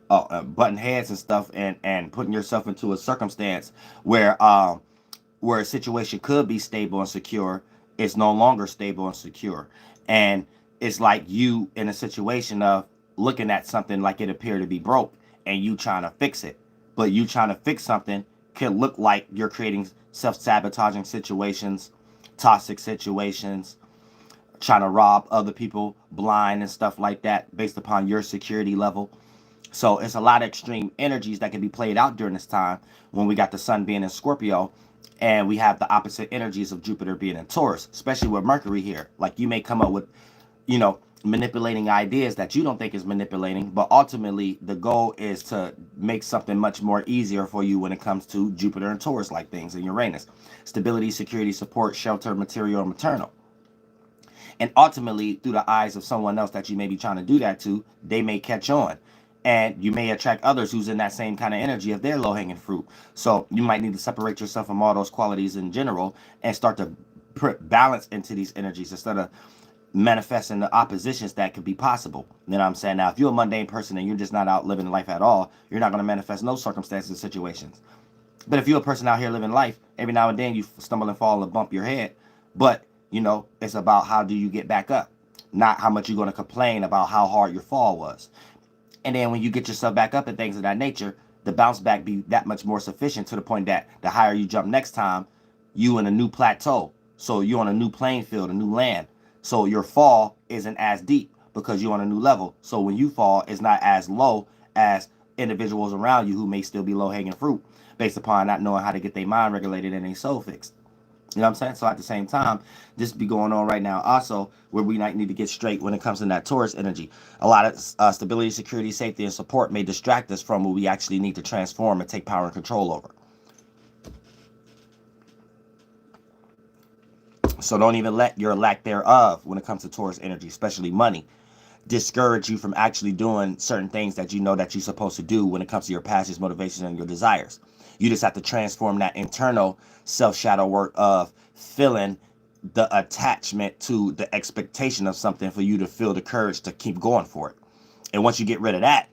Button heads and stuff, and putting yourself into a circumstance where a situation could be stable and secure, it's no longer stable and secure. And it's like you in a situation of looking at something like it appeared to be broke, and you trying to fix it. But you trying to fix something can look like you're creating self-sabotaging situations, toxic situations, trying to rob other people blind and stuff like that based upon your security level. So it's a lot of extreme energies that can be played out during this time when we got the sun being in Scorpio and we have the opposite energies of Jupiter being in Taurus, especially with Mercury here. Like you may come up with, manipulating ideas that you don't think is manipulating, but ultimately the goal is to make something much more easier for you when it comes to Jupiter and Taurus like things in Uranus. Stability, security, support, shelter, material, maternal. And ultimately, through the eyes of someone else that you may be trying to do that to, they may catch on. And you may attract others who's in that same kind of energy of their low-hanging fruit. So you might need to separate yourself from all those qualities in general and start to put balance into these energies instead of manifesting the oppositions that could be possible. You know what I'm saying? Now, if you're a mundane person and you're just not out living life at all, you're not going to manifest no circumstances and situations. But if you're a person out here living life, every now and then you stumble and fall and bump your head. But, it's about how do you get back up, not how much you're going to complain about how hard your fall was. And then when you get yourself back up and things of that nature, the bounce back be that much more sufficient to the point that the higher you jump next time, you in a new plateau. So you're on a new playing field, a new land. So your fall isn't as deep because you're on a new level. So when you fall, it's not as low as individuals around you who may still be low-hanging fruit based upon not knowing how to get their mind regulated and their soul fixed. You know what I'm saying? So at the same time, this be going on right now also where we might need to get straight when it comes to that Taurus energy. A lot of stability, security, safety, and support may distract us from what we actually need to transform and take power and control over. So don't even let your lack thereof when it comes to Taurus energy, especially money, discourage you from actually doing certain things that you know that you're supposed to do when it comes to your passions, motivations, and your desires. You just have to transform that internal self-shadow work of feeling the attachment to the expectation of something for you to feel the courage to keep going for it. And once you get rid of that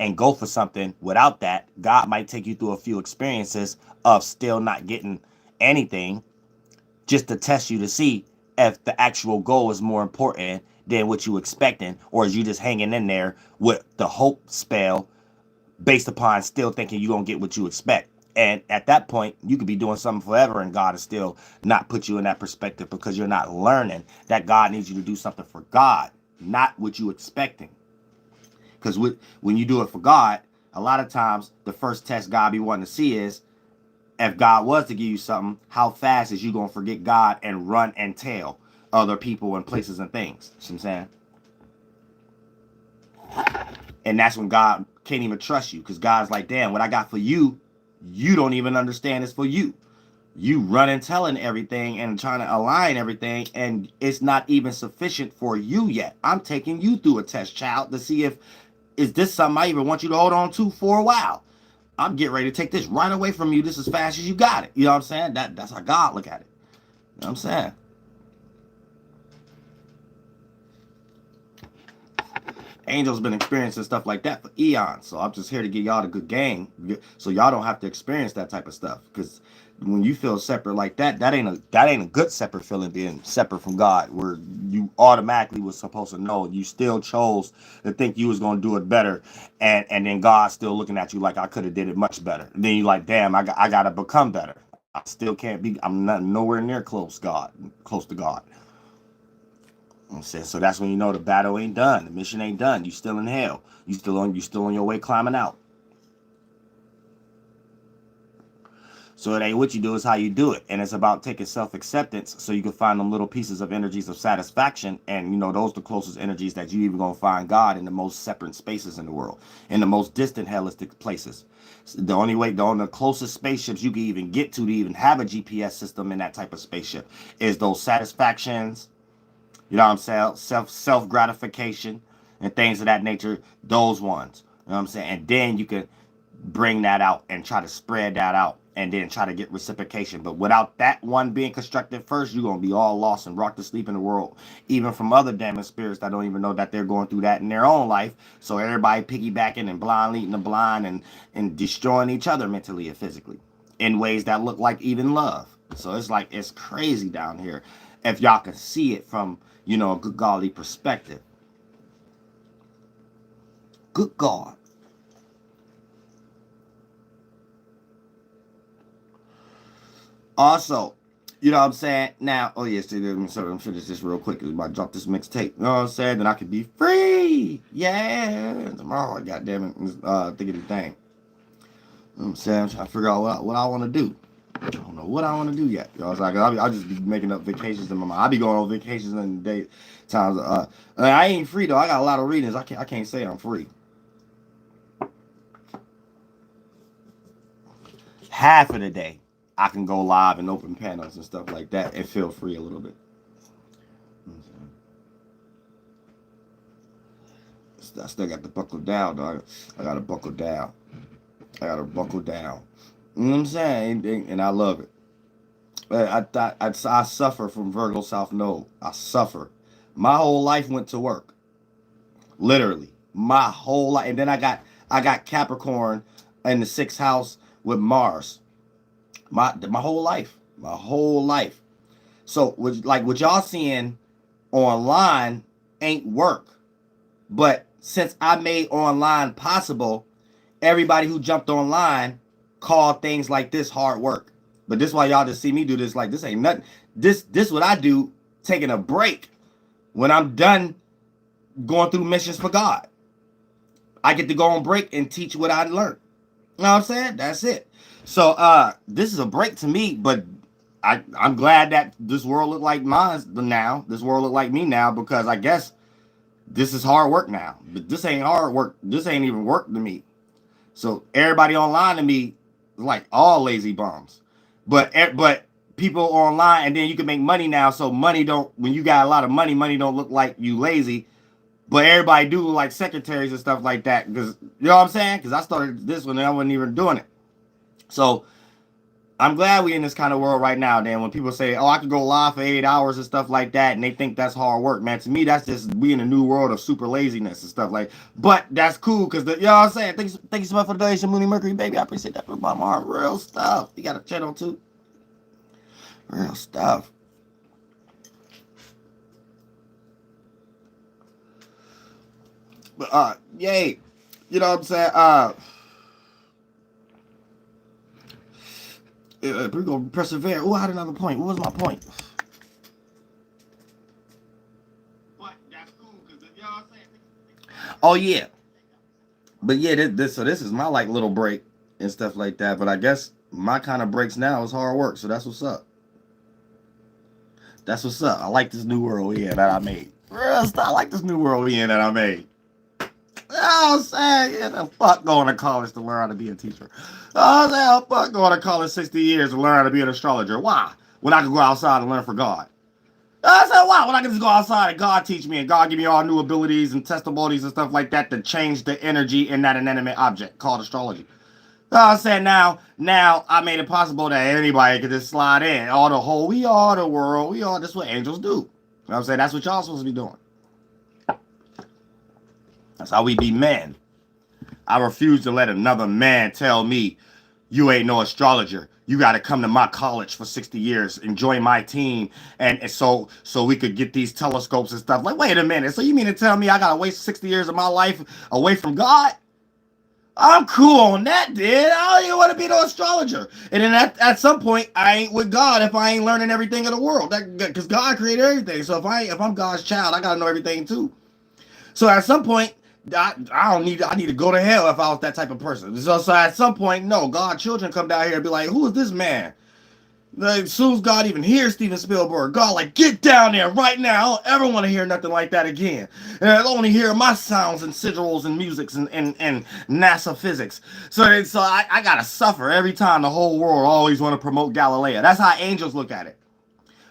and go for something without that, God might take you through a few experiences of still not getting anything just to test you to see if the actual goal is more important than what you expecting, or is you just hanging in there with the hope spell based upon still thinking you're going to get what you expect. And at that point, you could be doing something forever and God is still not put you in that perspective because you're not learning that God needs you to do something for God, not what you expecting. Because when you do it for God, a lot of times the first test God be wanting to see is, if God was to give you something, how fast is you going to forget God and run and tell other people and places and things? You know what I'm saying? And that's when God can't even trust you because God's like, damn, what I got for you, you don't even understand it's for you. You running, telling everything and trying to align everything, and it's not even sufficient for you yet. I'm taking you through a test, child, to see if is this something I even want you to hold on to for a while. I'm getting ready to take this right away from you just as fast as you got it. You know what I'm saying? That's how God look at it. You know what I'm saying? Angel's been experiencing stuff like that for eons. So I'm just here to give y'all the good game so y'all don't have to experience that type of stuff. Because when you feel separate like that, that ain't a good separate feeling, being separate from God, where you automatically was supposed to know you still chose to think you was going to do it better, and then God's still looking at you like I could have did it much better. And then you like, damn, I got to become better. I still can't be. I'm not nowhere near close to God. So that's when you know the battle ain't done, the mission ain't done. You still in hell. You still on your way climbing out. So it ain't what you do, it's how you do it. And it's about taking self-acceptance so you can find them little pieces of energies of satisfaction. And, those are the closest energies that you even going to find God in the most separate spaces in the world, in the most distant hellistic places. The only way, the closest spaceships you can even get to even have a GPS system in that type of spaceship is those satisfactions, you know what I'm saying, self-gratification and things of that nature, those ones. You know what I'm saying? And then you can bring that out and try to spread that out and then try to get reciprocation. But without that one being constructed first, you're going to be all lost and rocked to sleep in the world, even from other damaged spirits that don't even know that they're going through that in their own life. So everybody piggybacking and blind leading the blind and destroying each other mentally and physically in ways that look like even love. So it's crazy down here if y'all can see it from, a good godly perspective. Good God. Also, You know what I'm saying? Now, oh yes, let me finish this real quick. I'm about to drop this mixtape. You know what I'm saying? Then I could be free. Yeah. Tomorrow, goddamn it, thinking the thing. You know what I'm saying? I'm trying to figure out what I want to do. I don't know what I want to do yet. You know what I'm saying? I'll just be making up vacations in my mind. I'll be going on vacations in the day times. I ain't free though. I got a lot of readings. I can't say I'm free. Half of the day, I can go live and open panels and stuff like that and feel free a little bit. I still got to buckle down, dog. I got to buckle down. I got to buckle down. You know what I'm saying? And I love it. I suffer from Virgo South Node. I suffer. My whole life went to work. Literally. My whole life. And then I got Capricorn in the 6th house with Mars. My whole life. My whole life. So what y'all seeing online ain't work. But since I made online possible, everybody who jumped online called things like this hard work. But this is why y'all just see me do this. Like, this ain't nothing. This what I do, taking a break when I'm done going through missions for God. I get to go on break and teach what I learned. You know what I'm saying? That's it. So this is a break to me, but I'm glad that this world look like mine now. This world look like me now, because I guess this is hard work now. But this ain't hard work. This ain't even work to me. So everybody online to me is like all lazy bums. But people online, and then you can make money now. So money don't, when you got a lot of money, money don't look like you lazy. But everybody do look like secretaries and stuff like that. Because, you know what I'm saying? Because I started this one and I wasn't even doing it. So I'm glad we in this kind of world right now, Dan. When people say, oh, I could go live for 8 hours and stuff like that, and they think that's hard work, man. To me, that's just we in a new world of super laziness and stuff like. But that's cool, because you know what I'm saying. Thank you so much for the donation, Mooney Mercury, baby. I appreciate that from my heart. Real stuff. You got a channel too. Real stuff. But yay, you know what I'm saying. We're gonna persevere. Oh, I had another point. What was my point? But that's cool, because y'all saying. Oh yeah, but yeah, this is my like little break and stuff like that. But I guess my kind of breaks now is hard work. So that's what's up. That's what's up. I like this new world we in that I made. Real stuff. I like this new world we in that I made. You know what I'm saying? Yeah, the fuck going to college to learn how to be a teacher. Oh, the fuck going to college 60 years to learn how to be an astrologer. Why? When I can go outside and learn for God. I said, why? When I can just go outside and God teach me and God give me all new abilities and testimonies and stuff like that to change the energy in that inanimate object called astrology. I said, now I made it possible that anybody could just slide in. We are the world. We are. That's what angels do. You know what I'm saying? That's what y'all supposed to be doing. That's how we be men. I refuse to let another man tell me, you ain't no astrologer. You got to come to my college for 60 years, enjoy my team, and so we could get these telescopes and stuff. Like, wait a minute. So you mean to tell me I got to waste 60 years of my life away from God? I'm cool on that, dude. I don't even want to be no astrologer. And then at some point, I ain't with God if I ain't learning everything in the world. Because God created everything. So if I'm God's child, I got to know everything too. So at some point, I need to go to hell if I was that type of person. So at some point, no, God children come down here and be like, who is this man? Like, as soon as God even hears Steven Spielberg, God like, get down there right now. I don't ever want to hear nothing like that again. And I only hear my sounds and sigils and musics and NASA physics. So I gotta suffer every time the whole world always want to promote Galileo. That's how angels look at it.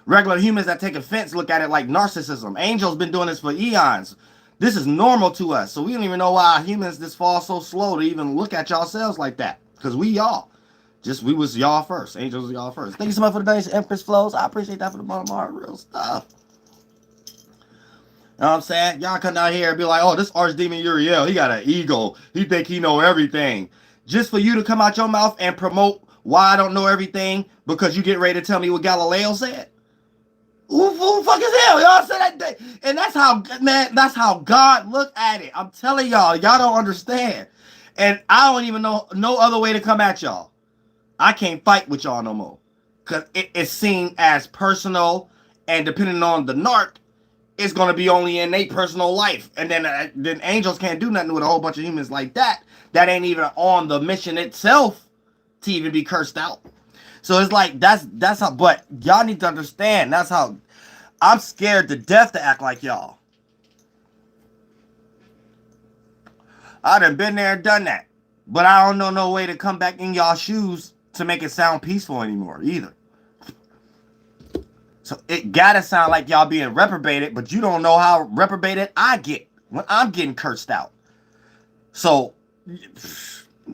Regular humans that take offense look at it like narcissism. Angels been doing this for eons. This is normal to us. So we don't even know why humans just fall so slow to even look at yourselves like that. Because we y'all. We was y'all first. Angels was y'all first. Thank you so much for the donation, Empress Flows. I appreciate that for the bottom of my heart. Real stuff. You know what I'm saying? Y'all come down here and be like, oh, this archdemon Uriel, he got an ego. He think he know everything. Just for you to come out your mouth and promote why I don't know everything because you get ready to tell me what Galileo said. Who the fuck is hell? Y'all say that day. And that's how God look at it. I'm telling y'all don't understand. And I don't even know no other way to come at y'all. I can't fight with y'all no more. because it's seen as personal, and depending on the narc, it's gonna be only in their personal life, and then angels can't do nothing with a whole bunch of humans like that. That ain't even on the mission itself to even be cursed out. So it's like that's how. But y'all need to understand that's how. I'm scared to death to act like y'all. I done been there and done that, but I don't know no way to come back in y'all shoes to make it sound peaceful anymore either. So it gotta sound like y'all being reprobated, but you don't know how reprobated I get when I'm getting cursed out. So you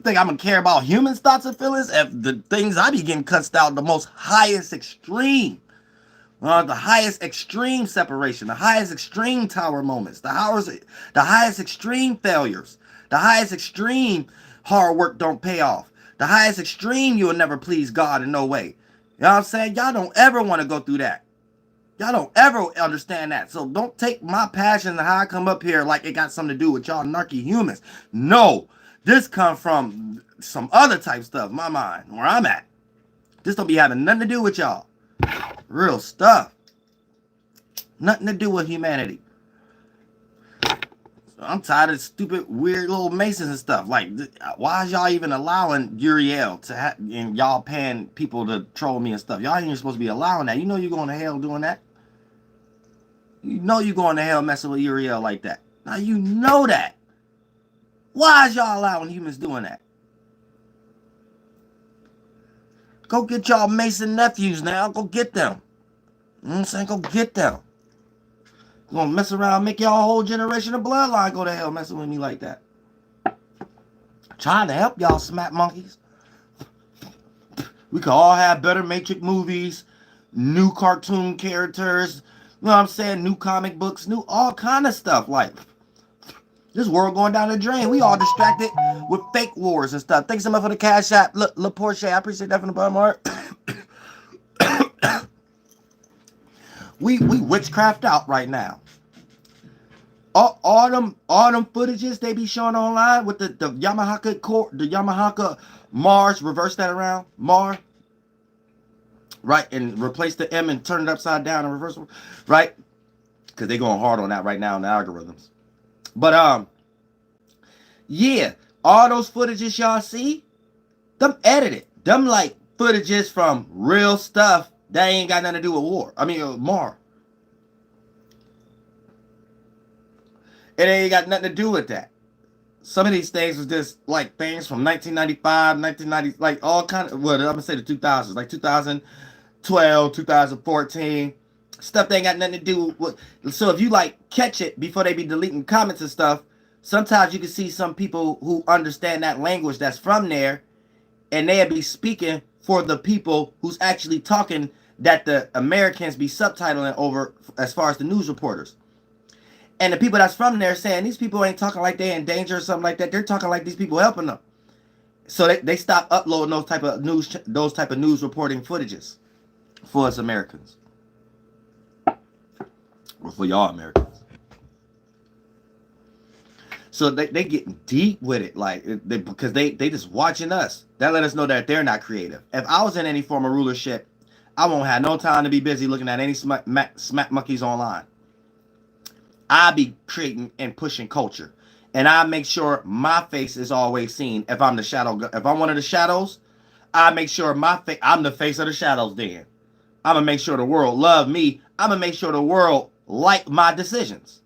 think I'm gonna care about humans' thoughts and feelings if the things I be getting cussed out the most highest extreme, the highest extreme separation, the highest extreme tower moments, the highest extreme failures, the highest extreme hard work don't pay off, the highest extreme you will never please God in no way. You know what I'm saying? Y'all don't ever want to go through that. Y'all don't ever understand that. So don't take my passion and how I come up here like it got something to do with y'all narky humans. No, this come from some other type stuff, my mind, where I'm at. This don't be having nothing to do with y'all. Real stuff. Nothing to do with humanity. So I'm tired of stupid, weird little Masons and stuff. Like, why is y'all even allowing Uriel to have, and y'all paying people to troll me and stuff? Y'all ain't even supposed to be allowing that. You know you're going to hell doing that. You know you're going to hell messing with Uriel like that. Now you know that. Why is y'all allowing humans doing that? Go get y'all Mason nephews now. Go get them. You know what I'm saying? Go get them. You're gonna mess around, make y'all whole generation of bloodline go to hell messing with me like that. Trying to help y'all smack monkeys. We could all have better Matrix movies, new cartoon characters, you know what I'm saying? New comic books, new all kind of stuff. Like, this world going down the drain. We all distracted with fake wars and stuff. Thanks so much for the cash app. Look, Porsche, I appreciate that from the bottom heart. we witchcraft out right now. All them footages they be showing online with the Yamaha core, the Yamaha Mars, reverse that around, Mar. Right, and replace the M and turn it upside down and reverse it, right? Because they're going hard on that right now in the algorithms. But yeah, all those footages y'all see, them edited. Them like footages from real stuff that ain't got nothing to do with war. I mean, Mar. It ain't got nothing to do with that. Some of these things was just like things from 1995, 1990, like all kind of, well, I'm gonna say the 2000s, like 2012, 2014. Stuff that ain't got nothing to do with. So if you like catch it before they be deleting comments and stuff, sometimes you can see some people who understand that language that's from there, and they'll be speaking for the people who's actually talking that the Americans be subtitling over as far as the news reporters. And the people that's from there saying these people ain't talking like they in danger or something like that. They're talking like these people helping them. So they stop uploading those type of news reporting footages for us Americans. Or for y'all Americans. So they getting deep with it, like because they just watching us. That let us know that they're not creative. If I was in any form of rulership, I won't have no time to be busy looking at any smack monkeys online. I be creating and pushing culture, and I make sure my face is always seen. If I'm the shadow, if I'm one of the shadows, I make sure I'm the face of the shadows. Then I'm gonna make sure the world love me. I'm gonna make sure the world like my decisions.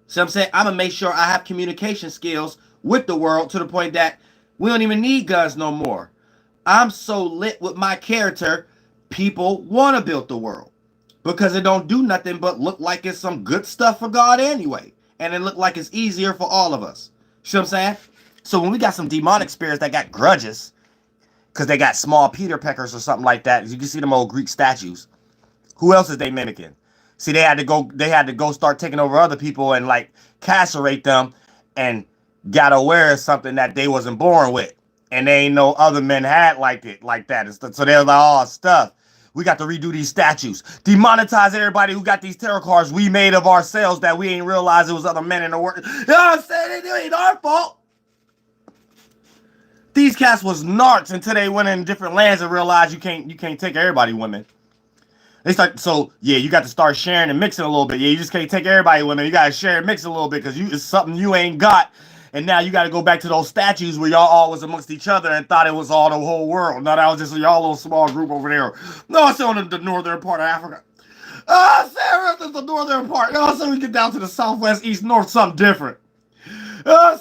See what I'm saying? I'm gonna make sure I have communication skills with the world to the point that we don't even need guns no more. I'm so lit with my character, people want to build the world. Because it don't do nothing but look like it's some good stuff for God anyway. And it look like it's easier for all of us. See what I'm saying? So when we got some demonic spirits that got grudges, because they got small Peter Peckers or something like that, you can see them old Greek statues. Who else is they mimicking? See, they had to go start taking over other people and like castrate them and got aware of something that they wasn't born with. And they ain't no other men had like that. So they're like, oh, stuff. We got to redo these statues. Demonetize everybody who got these tarot cards we made of ourselves that we ain't realized it was other men in the world. You know what I'm saying? It ain't our fault. These cats was narcs until they went in different lands and realized you can't take everybody women. They start, so yeah, you got to start sharing and mixing a little bit. Yeah, you just can't take everybody women. You gotta share and mix a little bit because it's something you ain't got. And now you got to go back to those statues where y'all all was amongst each other and thought it was all the whole world. No, that was just y'all little small group over there. No, it's on the northern part of Africa. Sarah, that's the northern part. No, so we get down to the southwest, east, north, something different.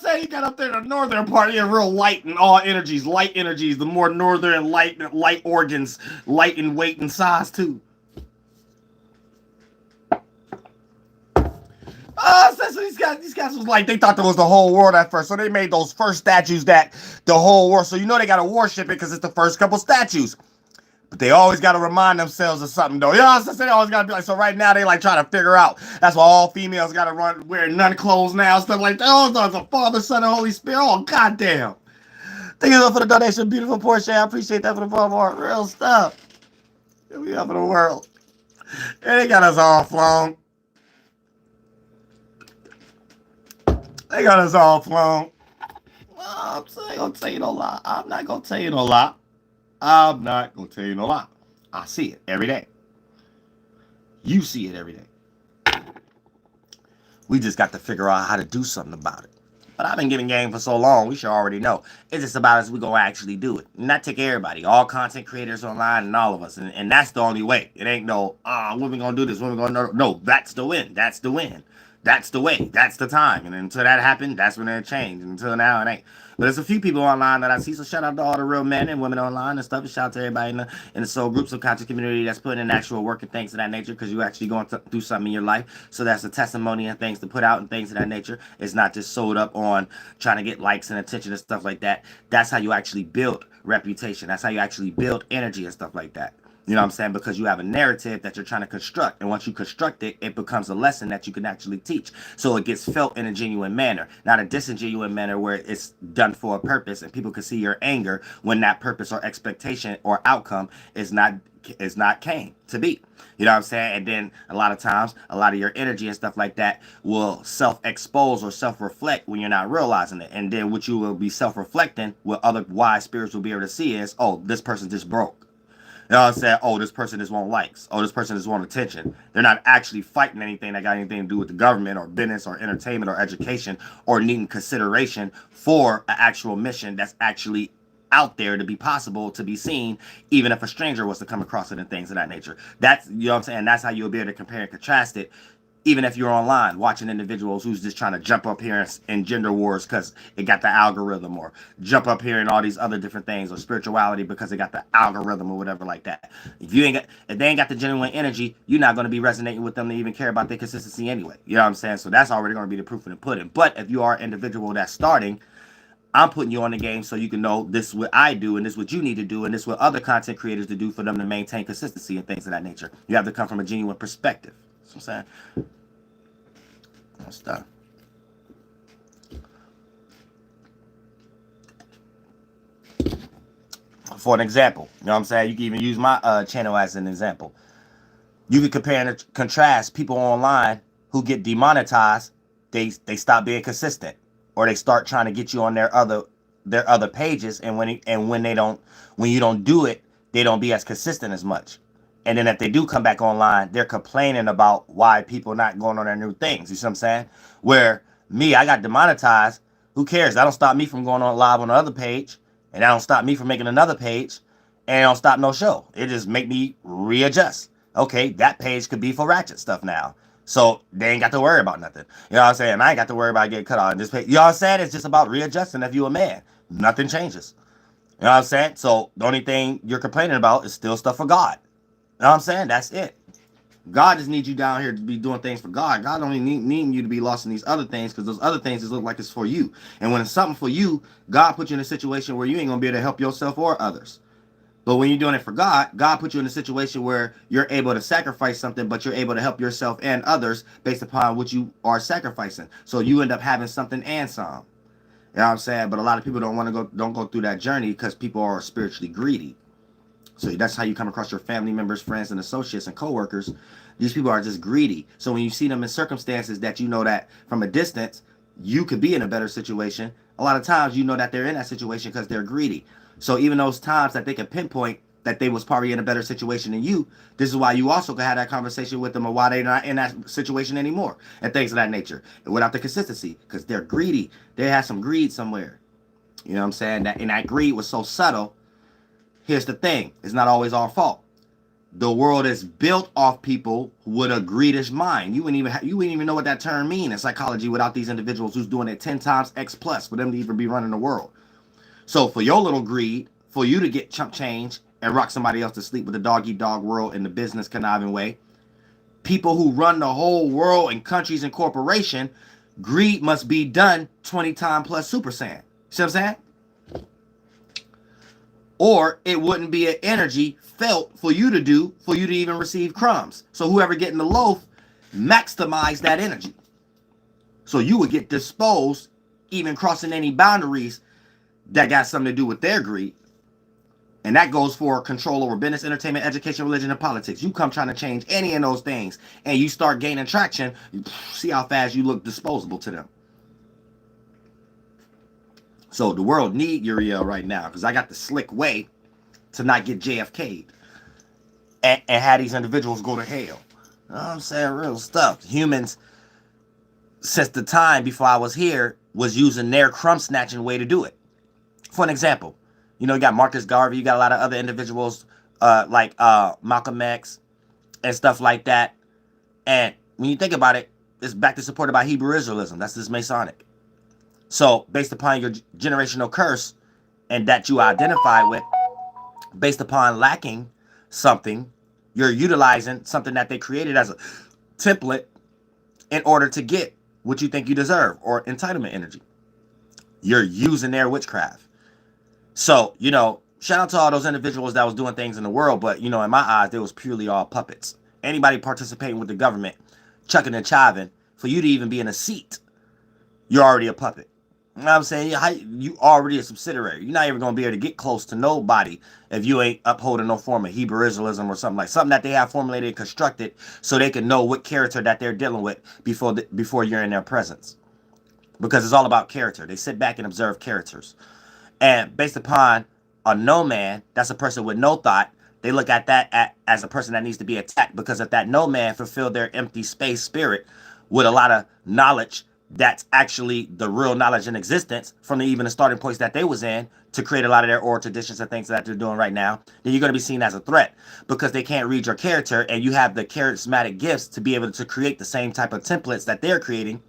Say you got up there the northern part, yeah, real light and all energies, light energies. The more northern light organs, light in weight and size too. So these guys was like, they thought that was the whole world at first. So they made those first statues that the whole world. So you know they got to worship it because it's the first couple statues. But they always got to remind themselves of something, though. You know what I'm saying? They always got to be like, so right now they like trying to figure out. That's why all females got to run wearing nun clothes now, stuff like that. Oh, the Father, Son, and Holy Spirit. Oh, goddamn. Thank you for the donation, beautiful Portia. I appreciate that for the fun more real stuff. We up in the world. And they got us all flown. They got us all flown. Well, I'm gonna tell you no lie. I'm not gonna tell you no lie. I'm not gonna tell you no lie. I see it every day. You see it every day. We just got to figure out how to do something about it. But I've been giving game for so long, we should already know. It's just about us, we gonna actually do it. Not take everybody, all content creators online and all of us. And that's the only way. It ain't no, when we gonna do this, when we gonna, no, that's the win. That's the win. That's the way. That's the time. And until that happened, that's when it changed. Until now, it ain't. But there's a few people online that I see. So shout out to all the real men and women online and stuff. And shout out to everybody in the soul groups of content community that's putting in actual work and things of that nature. Because you actually going through something in your life. So that's a testimony and things to put out and things of that nature. It's not just sold up on trying to get likes and attention and stuff like that. That's how you actually build reputation. That's how you actually build energy and stuff like that. You know what I'm saying? Because you have a narrative that you're trying to construct. And once you construct it, it becomes a lesson that you can actually teach. So it gets felt in a genuine manner, not a disingenuous manner where it's done for a purpose and people can see your anger when that purpose or expectation or outcome is not came to be. You know what I'm saying? And then a lot of times, a lot of your energy and stuff like that will self-expose or self-reflect when you're not realizing it. And then what you will be self-reflecting, what other wise spirits will be able to see is, oh, this person just broke. You know what I'm saying? Oh, this person just want likes. Oh, this person just want attention. They're not actually fighting anything that got anything to do with the government or business or entertainment or education or needing consideration for an actual mission that's actually out there to be possible to be seen, even if a stranger was to come across it and things of that nature. That's, you know what I'm saying? That's how you'll be able to compare and contrast it. Even if you're online watching individuals who's just trying to jump up here in gender wars because it got the algorithm, or jump up here in all these other different things, or spirituality because it got the algorithm or whatever like that. If they ain't got the genuine energy, you're not going to be resonating with them to even care about their consistency anyway. You know what I'm saying? So that's already going to be the proof in the pudding. But if you are an individual that's starting, I'm putting you on the game so you can know this is what I do and this is what you need to do and this is what other content creators to do for them to maintain consistency and things of that nature. You have to come from a genuine perspective. That's what I'm saying. That's done. For an example, you know what I'm saying? You can even use my channel as an example. You can compare and contrast people online who get demonetized. They stop being consistent, or they start trying to get you on their other pages, and when you don't do it, they don't be as consistent as much. And then if they do come back online, they're complaining about why people not going on their new things. You see what I'm saying? Where me, I got demonetized. Who cares? That don't stop me from going on live on the other page. And that don't stop me from making another page. And it don't stop no show. It just make me readjust. Okay, that page could be for ratchet stuff now. So they ain't got to worry about nothing. You know what I'm saying? I ain't got to worry about getting cut off on this page. You know what I'm saying? It's just about readjusting if you a man. Nothing changes. You know what I'm saying? So the only thing you're complaining about is still stuff for God. You know what I'm saying? That's it. God just needs you down here to be doing things for God. God don't need you to be lost in these other things, because those other things just look like it's for you. And when it's something for you, God put you in a situation where you ain't going to be able to help yourself or others. But when you're doing it for God, God put you in a situation where you're able to sacrifice something, but you're able to help yourself and others based upon what you are sacrificing. So you end up having something and some. You know what I'm saying? But a lot of people don't go through that journey because people are spiritually greedy. So that's how you come across your family members, friends, and associates and coworkers. These people are just greedy. So when you see them in circumstances that you know that from a distance, you could be in a better situation, a lot of times you know that they're in that situation because they're greedy. So even those times that they can pinpoint that they was probably in a better situation than you, this is why you also can have that conversation with them, or why they're not in that situation anymore, and things of that nature, without the consistency, because they're greedy. They had some greed somewhere. You know what I'm saying? That, and that greed was so subtle. Here's the thing: it's not always our fault. The world is built off people with a greedish mind. You wouldn't even know what that term means in psychology without these individuals who's doing it 10 times X plus for them to even be running the world. So for your little greed, for you to get chump change and rock somebody else to sleep with the dog eat dog world in the business conniving way, people who run the whole world and countries and corporation, greed must be done 20 times plus super saiyan. See what I'm saying? Or it wouldn't be an energy felt for you to do, for you to even receive crumbs. So whoever getting the loaf, maximize that energy. So you would get disposed, even crossing any boundaries that got something to do with their greed. And that goes for control over business, entertainment, education, religion, and politics. You come trying to change any of those things, and you start gaining traction, see how fast you look disposable to them. So the world need Uriel right now, because I got the slick way to not get JFK'd and have these individuals go to hell. You know what I'm saying? Real stuff. Humans, since the time before I was here, was using their crumb snatching way to do it. For an example, you know, you got Marcus Garvey, you got a lot of other individuals like Malcolm X and stuff like that. And when you think about it, it's back to supported by Hebrew Israelism. That's this Masonic. So based upon your generational curse and that you identify with, based upon lacking something, you're utilizing something that they created as a template in order to get what you think you deserve, or entitlement energy. You're using their witchcraft. So, you know, shout out to all those individuals that was doing things in the world, but, you know, in my eyes, they was purely all puppets. Anybody participating with the government, chucking and chiving, for you to even be in a seat, you're already a puppet. You know what I'm saying? You already a subsidiary. You're not even going to be able to get close to nobody if you ain't upholding no form of Hebrew Israelism or something that they have formulated and constructed so they can know what character that they're dealing with before you're in their presence. Because it's all about character. They sit back and observe characters. And based upon a no man, that's a person with no thought, they look at that as a person that needs to be attacked. Because if that no man fulfilled their empty space spirit with a lot of knowledge, that's actually the real knowledge in existence from even the starting points that they was in to create a lot of their oral traditions and things that they're doing right now, then you're going to be seen as a threat because they can't read your character, and you have the charismatic gifts to be able to create the same type of templates that they're creating.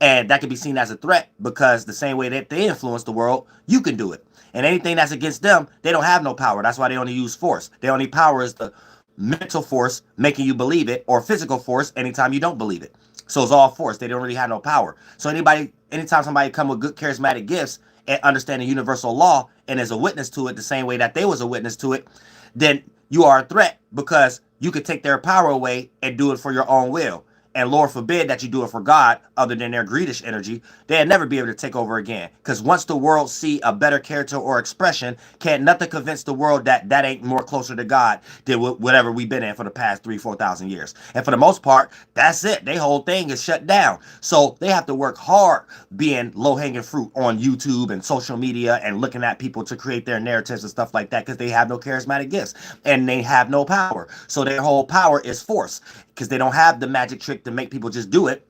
And that can be seen as a threat because the same way that they influence the world, you can do it. And anything that's against them, they don't have no power. That's why they only use force. Their only power is the mental force making you believe it, or physical force anytime you don't believe it. So it's all force. They don't really have no power. So anytime somebody come with good charismatic gifts and understand the universal law and is a witness to it the same way that they was a witness to it, then you are a threat because you could take their power away and do it for your own will. And Lord forbid that you do it for God, other than their greedish energy, they'll never be able to take over again. Because once the world see a better character or expression, can't nothing convince the world that that ain't more closer to God than whatever we've been in for the past 3,000-4,000 years. And for the most part, that's it. Their whole thing is shut down. So they have to work hard being low-hanging fruit on YouTube and social media and looking at people to create their narratives and stuff like that because they have no charismatic gifts and they have no power. So their whole power is force because they don't have the magic trick to make people just do it,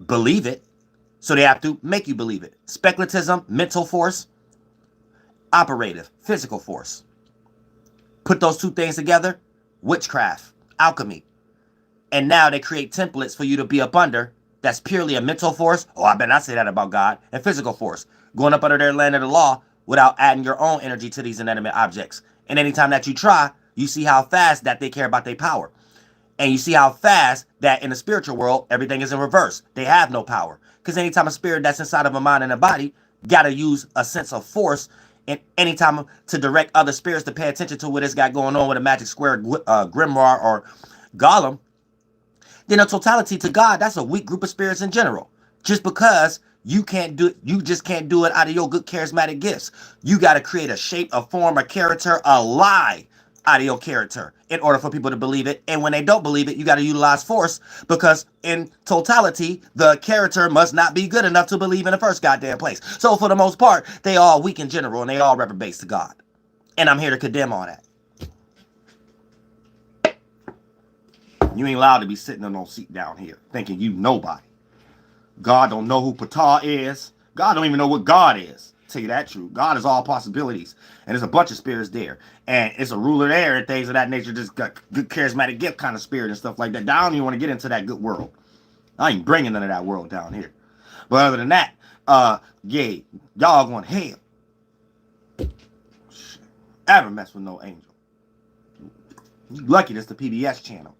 believe it. So they have to make you believe it. Speculatism, mental force, operative, physical force. Put those two things together, witchcraft, alchemy. And now they create templates for you to be up under. That's purely a mental force. Oh, I bet I say that about God. And physical force. Going up under their land of the law without adding your own energy to these inanimate objects. And anytime that you try, you see how fast that they care about their power. And you see how fast that in the spiritual world, everything is in reverse. They have no power. Because anytime a spirit that's inside of a mind and a body got to use a sense of force, and anytime to direct other spirits to pay attention to what it's got going on with a magic square grimoire or golem, then a totality to God, that's a weak group of spirits in general. Just because you just can't do it out of your good charismatic gifts. You got to create a shape, a form, a character, a lie out of your character in order for people to believe it. And when they don't believe it, you got to utilize force, because in totality, the character must not be good enough to believe in the first goddamn place. So for the most part, they all weak in general, and they all reprobates to God. And I'm here to condemn all that. You ain't allowed to be sitting on no seat down here thinking you nobody. God don't know who Ptah is. God don't even know what God is. Tell you that truth. God is all possibilities. And there's a bunch of spirits there. And it's a ruler there and things of that nature. Just got good charismatic gift kind of spirit and stuff like that. I don't even want to get into that good world. I ain't bringing none of that world down here. But other than that, yeah, y'all going to hell. Shit. Ever mess with no angel. You lucky that's the PBS channel.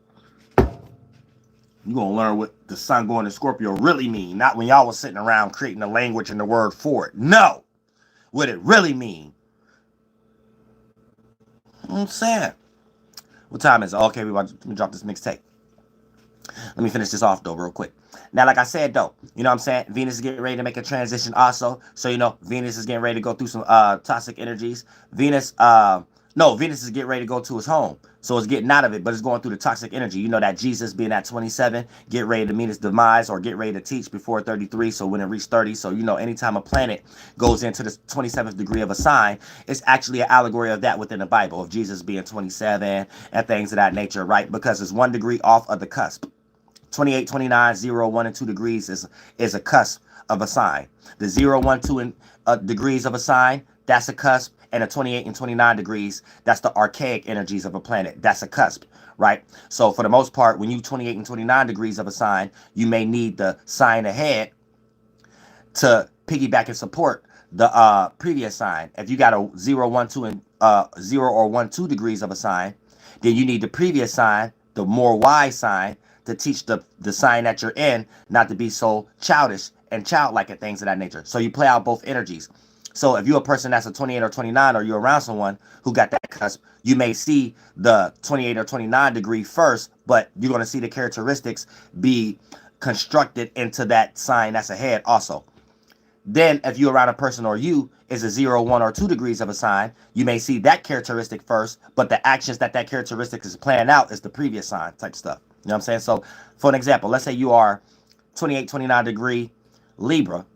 You're going to learn what the sun going to Scorpio really mean. Not when y'all was sitting around creating the language and the word for it. No. What it really mean. You know what I'm saying? What time is it? Okay, let me drop this mixtape. Let me finish this off, though, real quick. Now, like I said, though, you know what I'm saying? Venus is getting ready to make a transition also. So, you know, Venus is getting ready to go through some toxic energies. Venus is getting ready to go to his home. So it's getting out of it, but it's going through the toxic energy. You know that Jesus being at 27, get ready to meet his demise or get ready to teach before 33. So when it reached 30, so, you know, anytime a planet goes into the 27th degree of a sign, it's actually an allegory of that within the Bible, of Jesus being 27 and things of that nature, right? Because it's 1 degree off of the cusp. 28, 29, 0, 1, and 2 degrees is a cusp of a sign. The 0, 1, 2 degrees of a sign, that's a cusp. And the 28 and 29 degrees, that's the archaic energies of a planet. That's a cusp, right? So for the most part, when you 28 and 29 degrees of a sign, you may need the sign ahead to piggyback and support the previous sign. If you got a 0, 1, 2, and 0 or 1, 2 degrees of a sign, then you need the previous sign, the more wise sign, to teach the sign that you're in not to be so childish and childlike and things of that nature. So you play out both energies. So if you're a person that's a 28 or 29, or you're around someone who got that cusp, you may see the 28 or 29 degree first, but you're going to see the characteristics be constructed into that sign that's ahead also. Then if you're around a person, or you is a 0, 1, or 2 degrees of a sign, you may see that characteristic first, but the actions that characteristic is playing out is the previous sign type stuff. You know what I'm saying? So for an example, let's say you are 28, 29 degree Libra.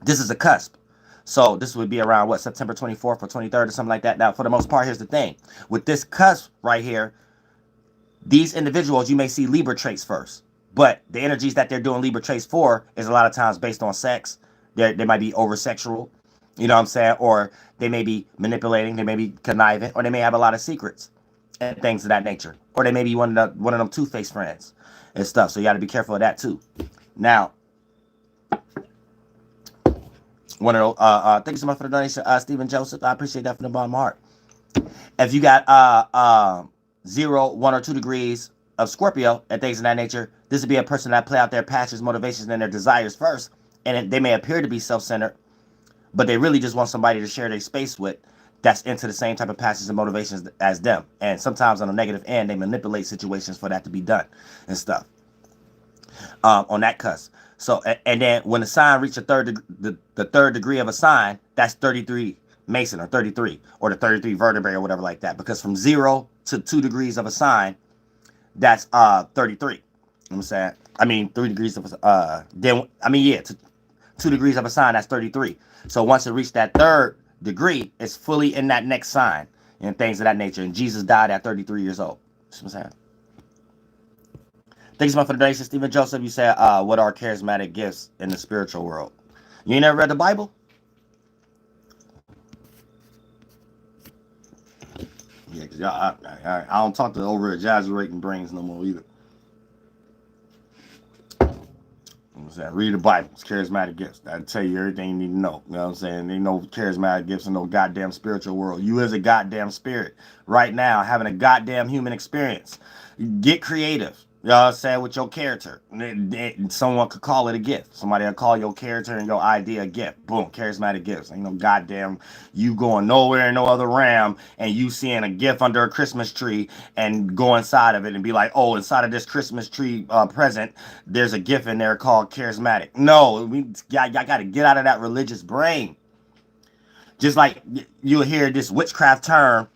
This is a cusp. So this would be around, what, September 24th or 23rd or something like that. Now, for the most part, here's the thing. With this cusp right here, these individuals, you may see Libra traits first. But the energies that they're doing Libra traits for is a lot of times based on sex. They might be over-sexual, you know what I'm saying? Or they may be manipulating, they may be conniving, or they may have a lot of secrets and things of that nature. Or they may be one of them two-faced friends and stuff. So you got to be careful of that too. Now, one of those, thank you so much for the donation, Stephen Joseph. I appreciate that from the bottom of my heart. If you got 0, 1, or 2 degrees of Scorpio and things of that nature, this would be a person that play out their passions, motivations, and their desires first. And they may appear to be self-centered, but they really just want somebody to share their space with that's into the same type of passions and motivations as them. And sometimes on the negative end, they manipulate situations for that to be done and stuff on that cusp. So, and then when the sign reaches the third degree of a sign, that's 33 Mason, or 33, or the 33 vertebrae, or whatever like that. Because from 0 to 2 degrees of a sign, that's 33. You know what I'm saying? I mean, 3 degrees of to 2 degrees of a sign, that's 33. So once it reached that third degree, it's fully in that next sign and things of that nature. And Jesus died at 33 years old. You know what I'm saying? Thank you so much for the donation, Stephen Joseph. You said, what are charismatic gifts in the spiritual world? You ain't never read the Bible? Yeah, because I don't talk to over-exaggerating brains no more either. I'm saying, read the Bible. It's charismatic gifts. That'll tell you everything you need to know. You know what I'm saying? There ain't no charismatic gifts in no goddamn spiritual world. You is a goddamn spirit right now, having a goddamn human experience. Get creative. You know what I'm saying? With your character. Someone could call it a gift. Somebody will call your character and your idea a gift. Boom. Charismatic gifts. Ain't no goddamn you going nowhere in no other realm and you seeing a gift under a Christmas tree and go inside of it and be like, oh, inside of this Christmas tree present, there's a gift in there called charismatic. No, y'all got to get out of that religious brain. Just like you'll hear this witchcraft term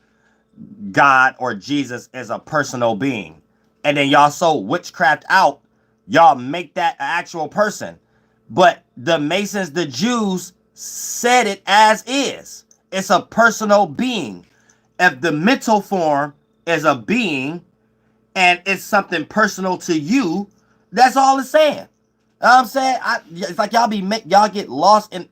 God or Jesus is a personal being. And then y'all so witchcraft out, y'all make that an actual person. But the Masons, the Jews, said it as is. It's a personal being. If the mental form is a being and it's something personal to you, that's all it's saying. You know what I'm saying? It's like y'all get lost in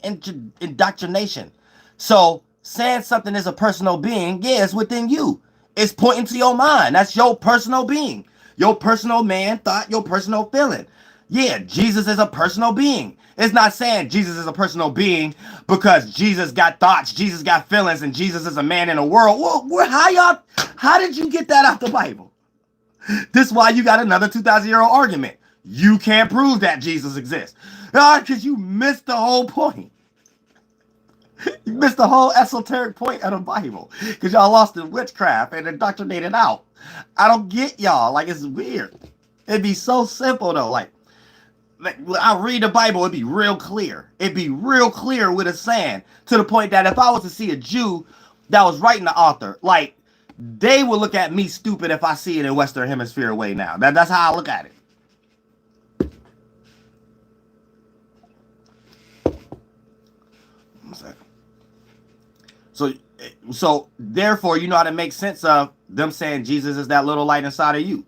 indoctrination. So saying something is a personal being, yeah, it's within you. It's pointing to your mind. That's your personal being. Your personal man thought, your personal feeling. Yeah, Jesus is a personal being. It's not saying Jesus is a personal being because Jesus got thoughts, Jesus got feelings, and Jesus is a man in the world. Well, how did you get that out the Bible? This is why you got another 2,000-year-old argument. You can't prove that Jesus exists. Because you missed the whole point. You missed the whole esoteric point of the Bible. Because y'all lost in witchcraft and indoctrinated out. I don't get y'all. Like, it's weird. It'd be so simple, though. Like I read the Bible, it'd be real clear. It'd be real clear what it's saying. To the point that if I was to see a Jew that was writing the author, like, they would look at me stupid if I see it in Western Hemisphere way now. That's how I look at it. So therefore, you know how to make sense of them saying Jesus is that little light inside of you.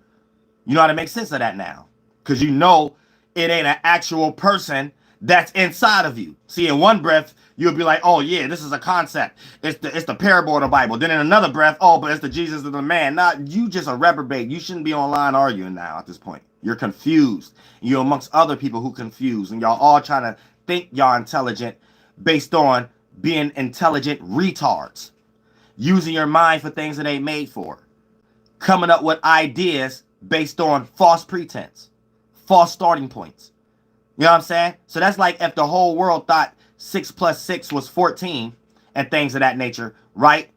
You know how to make sense of that now. Because you know it ain't an actual person that's inside of you. See, in one breath, you'll be like, oh yeah, this is a concept. It's the parable of the Bible. Then in another breath, oh, but it's the Jesus of the man. Nah, you just a reprobate. You shouldn't be online arguing now at this point. You're confused. You're amongst other people who confused. And y'all all trying to think y'all intelligent based on being intelligent retards. Using your mind for things it ain't made for. Coming up with ideas based on false pretense. False starting points. You know what I'm saying? So that's like if the whole world thought 6 plus 6 was 14 and things of that nature, right?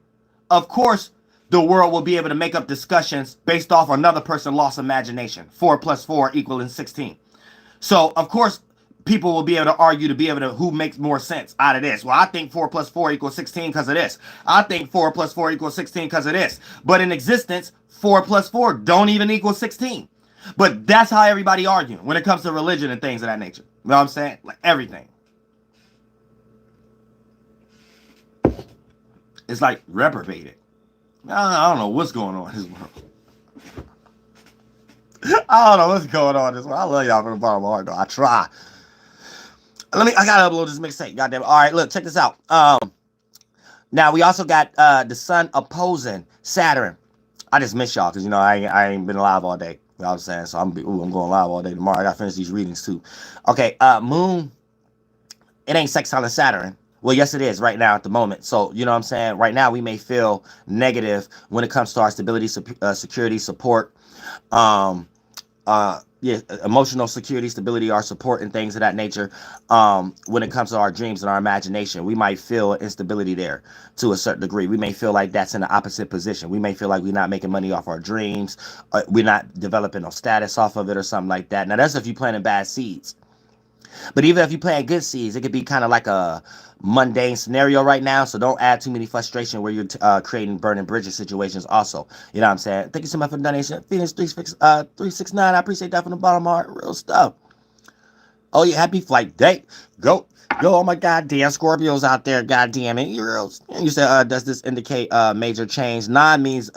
Of course, the world will be able to make up discussions based off another person's lost imagination. 4 plus 4 equaling 16. So, of course, people will be able to argue to be able to who makes more sense out of this. Well, I think 4 plus 4 equals 16 because of this. I think 4 plus 4 equals 16 because of this. But in existence, 4 plus 4 don't even equal 16. But that's how everybody arguing when it comes to religion and things of that nature. You know what I'm saying? Like everything. It's like reprobated. I don't know what's going on in this world. I don't know what's going on in this world. I love y'all from the bottom of my heart, though. I try. I gotta upload this mixtape. Goddamn. All right, look, check this out. Now we also got the sun opposing Saturn. I just miss y'all because you know I ain't been live all day. You know what I'm saying? So I'm going live all day tomorrow. I gotta finish these readings too. Okay, Moon. It ain't sextile Saturn. Well, yes, it is right now at the moment. So, you know what I'm saying? Right now, we may feel negative when it comes to our stability, security, support, emotional security, stability, our support, and things of that nature. When it comes to our dreams and our imagination, we might feel instability there to a certain degree. We may feel like that's in the opposite position. We may feel like we're not making money off our dreams. We're not developing no status off of it or something like that. Now, that's if you're planting bad seeds. But even if you plant good seeds, it could be kind of like a mundane scenario right now. So don't add too many frustration where you're creating burning bridges situations also. You know what I'm saying? Thank you so much for the donation. Phoenix 369. I appreciate that from the bottom of my heart. Real stuff. Oh, yeah. Happy flight day. Go. Oh, my goddamn Scorpios out there. Goddamn it. You said, does this indicate major change? Nine means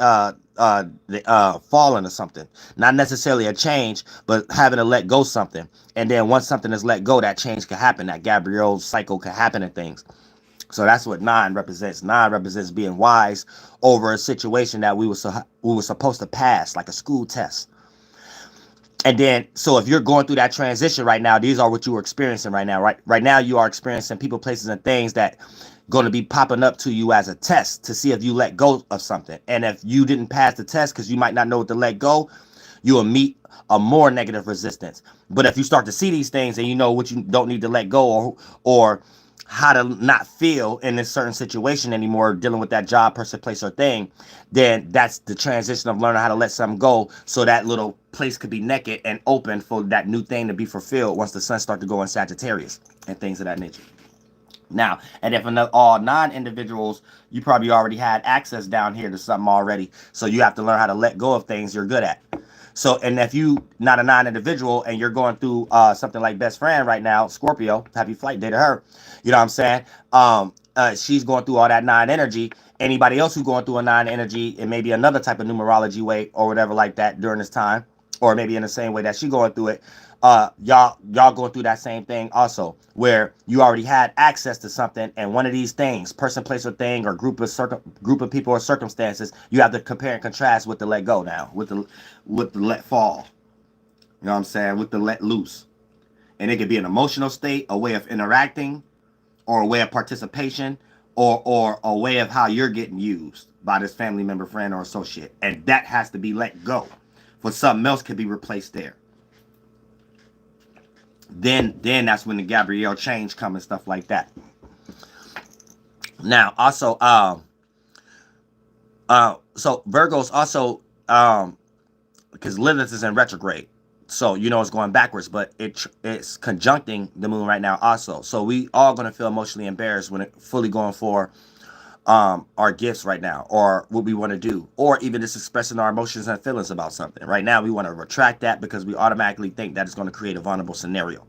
falling or something. Not necessarily a change, but having to let go something. And then once something is let go, that change can happen. That Gabrielle cycle can happen and things. So that's what 9 represents. 9 represents being wise over a situation that we were supposed to pass, like a school test. And then, so if you're going through that transition right now, these are what you are experiencing right now. Right now, you are experiencing people, places, and things that going to be popping up to you as a test to see if you let go of something. And if you didn't pass the test because you might not know what to let go, you will meet a more negative resistance. But if you start to see these things and you know what you don't need to let go or how to not feel in this certain situation anymore, dealing with that job, person, place, or thing, then that's the transition of learning how to let something go so that little place could be naked and open for that new thing to be fulfilled once the sun starts to go in Sagittarius and things of that nature. Now, and if all non-individuals, you probably already had access down here to something already. So you have to learn how to let go of things you're good at. So, and if you not a non-individual and you're going through something like best friend right now, Scorpio, happy flight day to her. You know what I'm saying? She's going through all that non-energy. Anybody else who's going through a non-energy, and maybe another type of numerology way or whatever like that during this time, or maybe in the same way that she going through it, y'all going through that same thing also, where you already had access to something, and one of these things, person, place, or thing, or group of people or circumstances, you have to compare and contrast with the let go now, with the let fall. You know what I'm saying? With the let loose. And it could be an emotional state, a way of interacting, or a way of participation, or a way of how you're getting used by this family member, friend, or associate. And that has to be let go. For something else could be replaced there. Then that's when the Gabrielle change come and stuff like that. Now, also, so Virgo's also, because Lilith is in retrograde, so you know it's going backwards, but it's conjuncting the moon right now also. So we all gonna feel emotionally embarrassed when it fully going for our gifts right now, or what we want to do, or even just expressing our emotions and feelings about something. Right now, we want to retract that because we automatically think that it's going to create a vulnerable scenario.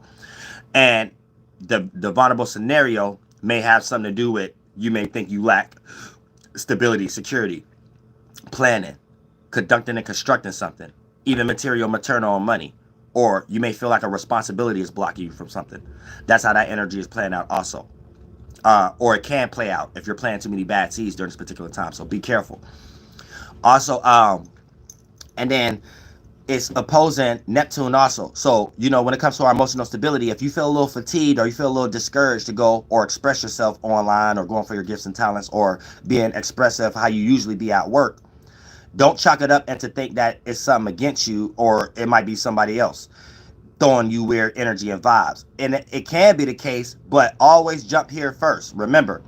And the vulnerable scenario may have something to do with, you may think you lack stability, security, planning, conducting and constructing something, even material, maternal, and money. Or you may feel like a responsibility is blocking you from something. That's how that energy is playing out also. Or it can play out if you're planting too many bad seeds during this particular time. So be careful. Also, and then it's opposing Neptune also. So, you know, when it comes to our emotional stability, if you feel a little fatigued or you feel a little discouraged to go or express yourself online or going for your gifts and talents or being expressive how you usually be at work, don't chalk it up and to think that it's something against you or it might be somebody else throwing you weird energy and vibes. And it can be the case, but always jump here first. Remember,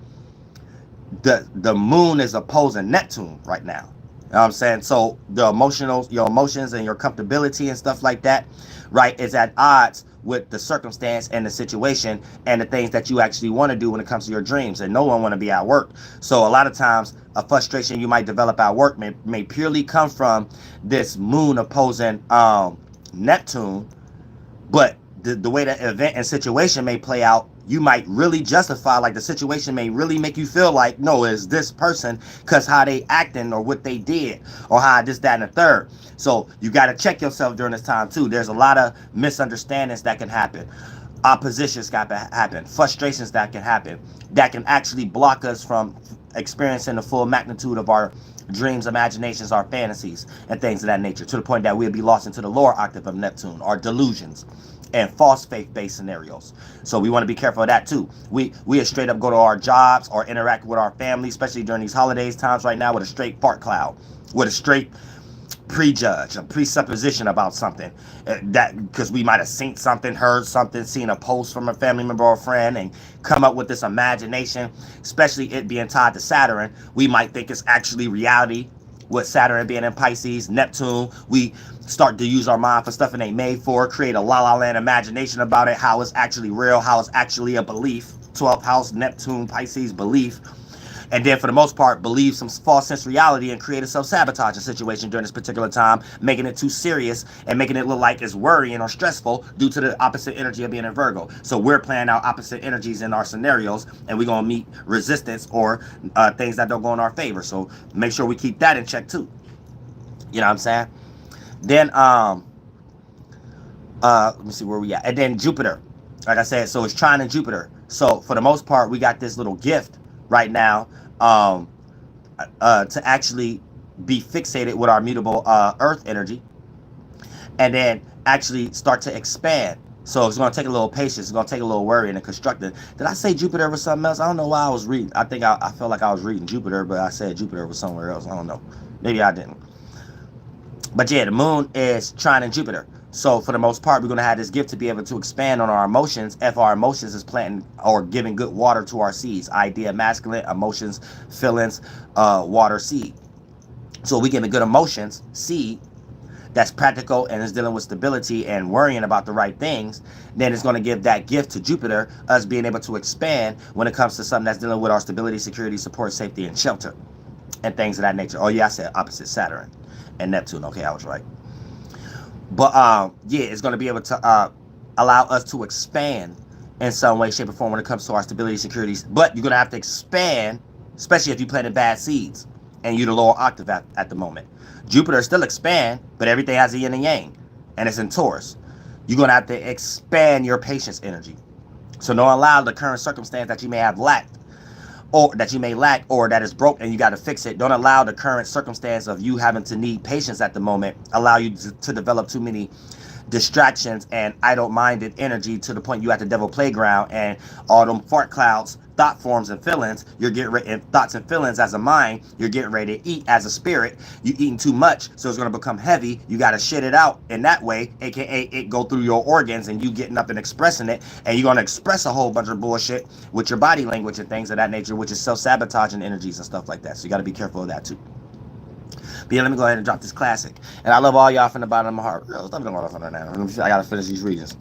the moon is opposing Neptune right now. You know what I'm saying? So your emotions and your comfortability and stuff like that, right, is at odds with the circumstance and the situation and the things that you actually want to do when it comes to your dreams. And no one want to be at work. So a lot of times a frustration you might develop at work may purely come from this moon opposing Neptune. But the way the event and situation may play out, you might really justify, like the situation may really make you feel like, no, it's this person because how they acting or what they did or how this, that, and the third. So you got to check yourself during this time too. There's a lot of misunderstandings that can happen. Oppositions got to happen. Frustrations that can happen that can actually block us from experiencing the full magnitude of our dreams, imaginations, our fantasies, and things of that nature, to the point that we'll be lost into the lower octave of Neptune, our delusions and false faith-based scenarios. So we want to be careful of that too. We straight up go to our jobs or interact with our family, especially during these holidays times right now, with a straight fart cloud, with a straight prejudge, a presupposition about something, that because we might have seen something, heard something, seen a post from a family member or friend, and come up with this imagination, especially it being tied to Saturn. We might think it's actually reality, with Saturn being in Pisces, Neptune. We start to use our mind for stuff it ain't made for, create a la land imagination about it, how it's actually real, how it's actually a belief. 12th house, Neptune, Pisces, belief. And then for the most part, believe some false sense reality and create a self-sabotaging situation during this particular time, making it too serious and making it look like it's worrying or stressful due to the opposite energy of being a Virgo. So we're playing out opposite energies in our scenarios, and we're going to meet resistance or things that don't go in our favor. So make sure we keep that in check too. You know what I'm saying? Then, let me see where we at. And then Jupiter, like I said, so it's trine in Jupiter. So for the most part, we got this little gift right now, to actually be fixated with our mutable earth energy, and then actually start to expand. So it's going to take a little patience. It's going to take a little worry and a constructing. Did I say Jupiter was something else? I don't know why I was reading. I think I felt like I was reading Jupiter, but I said Jupiter was somewhere else. I don't know. Maybe I didn't. But yeah, the moon is trine in Jupiter. So for the most part, we're going to have this gift to be able to expand on our emotions if our emotions is planting or giving good water to our seeds. Idea masculine, emotions, feelings, water, seed. So we get a good emotions, seed, that's practical and is dealing with stability and worrying about the right things, then it's going to give that gift to Jupiter, us being able to expand when it comes to something that's dealing with our stability, security, support, safety, and shelter, and things of that nature. Oh yeah, I said opposite Saturn and Neptune. Okay, I was right. But yeah, it's going to be able to allow us to expand in some way, shape, or form when it comes to our stability, security. But you're going to have to expand, especially if you planted bad seeds and you're the lower octave at the moment. Jupiter still expand, but everything has a yin and yang, and it's in Taurus. You're going to have to expand your patience energy. So don't allow the current circumstance that you may have lacked, or that you may lack, or that is broke and you got to fix it. Don't allow the current circumstance of you having to need patience at the moment allow you to develop too many distractions and idle-minded energy to the point you at the devil playground and all them fart clouds, thought forms and feelings. You're getting ready, and thoughts and feelings as a mind. You're getting ready to eat as a spirit. You eating too much, so it's going to become heavy. You got to shit it out in that way, aka it go through your organs and you getting up and expressing it, and you're going to express a whole bunch of bullshit with your body language and things of that nature, which is self-sabotaging energies and stuff like that. So you got to be careful of that too. But yeah, let me go ahead and drop this classic. And I love all y'all from the bottom of my heart. I gotta finish these readings.